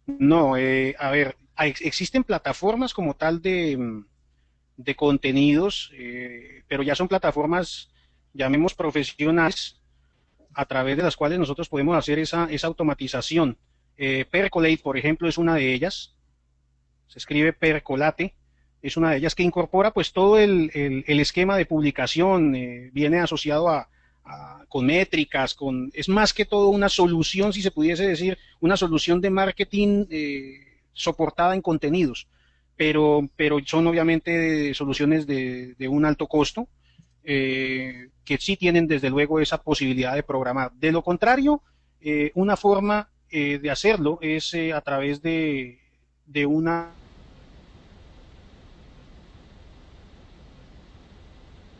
No, a ver, existen plataformas como tal de contenidos, pero ya son plataformas, llamemos profesionales, a través de las cuales nosotros podemos hacer esa automatización. Percolate, por ejemplo, es una de ellas. Se escribe Percolate, es una de ellas que incorpora pues todo el esquema de publicación, viene asociado con métricas, es más que todo una solución, si se pudiese decir, una solución de marketing soportada en contenidos, pero son obviamente soluciones de un alto costo, que sí tienen desde luego esa posibilidad de programar. De lo contrario, una forma de hacerlo es a través de una...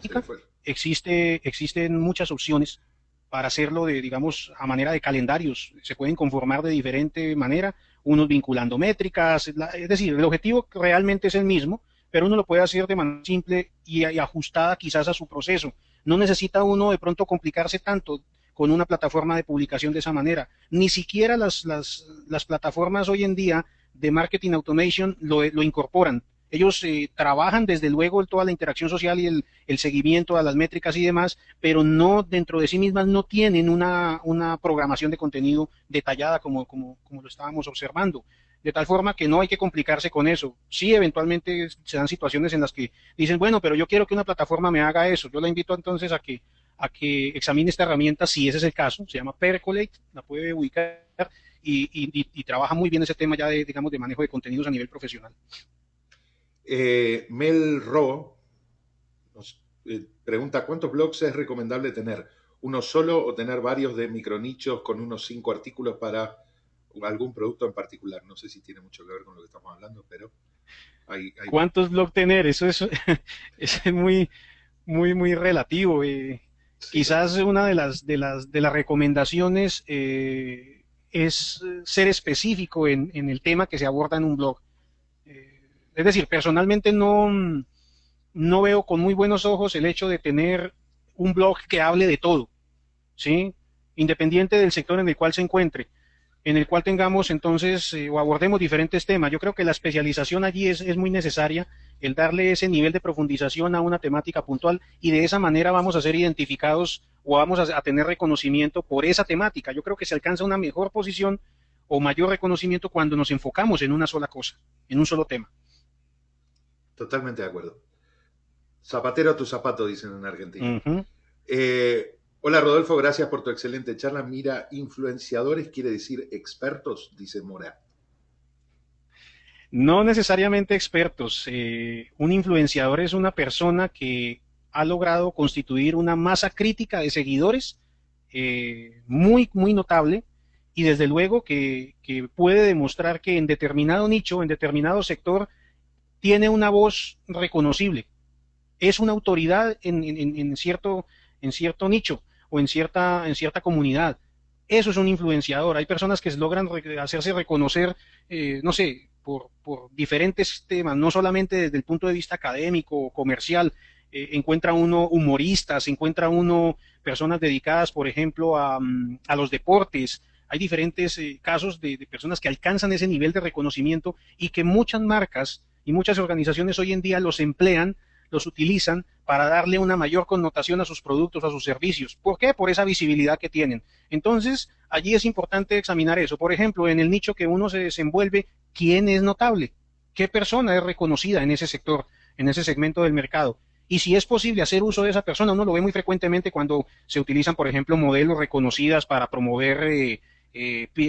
Se le fue. Existen muchas opciones para hacerlo de, digamos, a manera de calendarios. Se pueden conformar de diferente manera, unos vinculando métricas, es decir, el objetivo realmente es el mismo, pero uno lo puede hacer de manera simple y ajustada quizás a su proceso. No necesita uno de pronto complicarse tanto con una plataforma de publicación de esa manera. Ni siquiera las plataformas hoy en día de marketing automation lo incorporan. Ellos trabajan desde luego toda la interacción social y el seguimiento a las métricas y demás, pero no dentro de sí mismas no tienen una programación de contenido detallada como lo estábamos observando. De tal forma que no hay que complicarse con eso. Sí, eventualmente se dan situaciones en las que dicen, bueno, pero yo quiero que una plataforma me haga eso. Yo la invito entonces a que examine esta herramienta, si ese es el caso. Se llama Percolate, la puede ubicar y trabaja muy bien ese tema ya de, digamos, de manejo de contenidos a nivel profesional. Mel Ro nos pregunta, ¿cuántos blogs es recomendable tener? ¿Uno solo o tener varios de micronichos con unos 5 artículos para algún producto en particular? No sé si tiene mucho que ver con lo que estamos hablando, pero hay... ¿Cuántos blogs tener? Eso es, es muy, muy relativo. Sí, Quizás una de las recomendaciones es ser específico en el tema que se aborda en un blog. Es decir, personalmente no veo con muy buenos ojos el hecho de tener un blog que hable de todo, ¿sí? Independiente del sector en el cual se encuentre, en el cual tengamos entonces o abordemos diferentes temas. Yo creo que la especialización allí es muy necesaria, el darle ese nivel de profundización a una temática puntual, y de esa manera vamos a ser identificados o vamos a tener reconocimiento por esa temática. Yo creo que se alcanza una mejor posición o mayor reconocimiento cuando nos enfocamos en una sola cosa, en un solo tema. totalmente de acuerdo. Zapatero a tu zapato, dicen en Argentina. Uh-huh. Hola Rodolfo, gracias por tu excelente charla. Mira, influenciadores quiere decir expertos, dice Mora. No necesariamente expertos. Un influenciador es una persona que ha logrado constituir una masa crítica de seguidores muy, muy notable, y desde luego que puede demostrar que en determinado nicho, en determinado sector, tiene una voz reconocible. Es una autoridad en cierto nicho o en cierta comunidad. Eso es un influenciador. Hay personas que logran hacerse reconocer, no sé, por diferentes temas, no solamente desde el punto de vista académico o comercial. Encuentra uno humoristas, encuentra uno personas dedicadas, por ejemplo, a los deportes. Hay diferentes casos de personas que alcanzan ese nivel de reconocimiento y que muchas marcas y muchas organizaciones hoy en día los emplean, los utilizan para darle una mayor connotación a sus productos, a sus servicios. ¿Por qué? Por esa visibilidad que tienen. Entonces, allí es importante examinar eso. Por ejemplo, en el nicho que uno se desenvuelve, ¿quién es notable? ¿Qué persona es reconocida en ese sector, en ese segmento del mercado? Y si es posible hacer uso de esa persona, uno lo ve muy frecuentemente cuando se utilizan, por ejemplo, modelos reconocidas para promover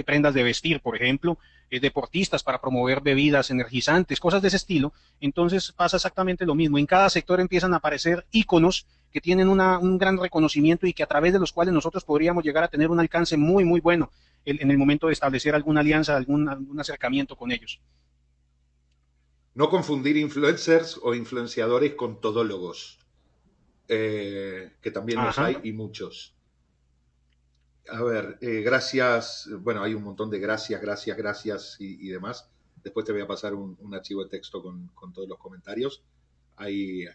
prendas de vestir, por ejemplo, deportistas para promover bebidas energizantes, cosas de ese estilo. Entonces pasa exactamente lo mismo. En cada sector empiezan a aparecer íconos que tienen un gran reconocimiento y que a través de los cuales nosotros podríamos llegar a tener un alcance muy, muy bueno en el momento de establecer alguna alianza, algún acercamiento con ellos. No confundir influencers o influenciadores con todólogos, que también los Ajá. hay y muchos. A ver, gracias. Bueno, hay un montón de gracias y demás. Después te voy a pasar un archivo de texto con todos los comentarios. Hay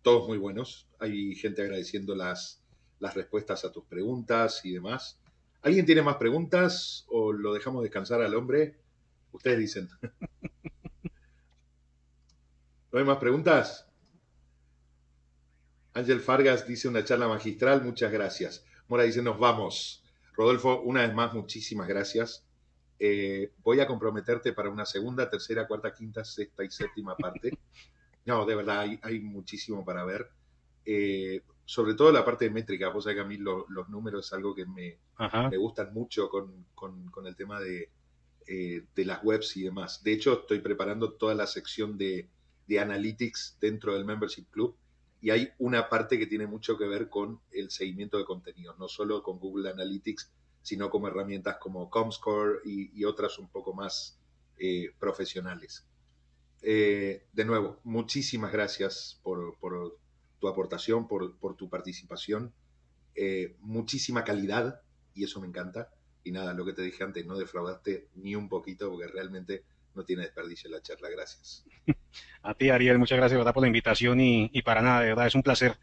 todos muy buenos. Hay gente agradeciendo las respuestas a tus preguntas y demás. ¿Alguien tiene más preguntas o lo dejamos descansar al hombre? Ustedes dicen. ¿No hay más preguntas? Ángel Fargas dice una charla magistral, muchas gracias. Mora dice, nos vamos. Rodolfo, una vez más, muchísimas gracias. Voy a comprometerte para una segunda, tercera, cuarta, quinta, sexta y séptima parte. No, de verdad, hay muchísimo para ver. sobre todo la parte de métrica. Vos sabés que a mí los números es algo que Ajá. me gustan mucho con el tema de las webs y demás. De hecho, estoy preparando toda la sección de Analytics dentro del Membership Club y hay una parte que tiene mucho que ver con el seguimiento de contenidos, no solo con Google Analytics, sino como herramientas como Comscore y otras un poco más profesionales. De nuevo, muchísimas gracias por tu aportación, por tu participación. Muchísima calidad y eso me encanta. Y nada, lo que te dije antes, no defraudaste ni un poquito porque realmente no tiene desperdicio la charla. Gracias. A ti, Ariel, muchas gracias, ¿verdad?, por la invitación y para nada, de verdad, es un placer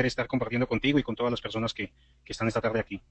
estar compartiendo contigo y con todas las personas que están esta tarde aquí.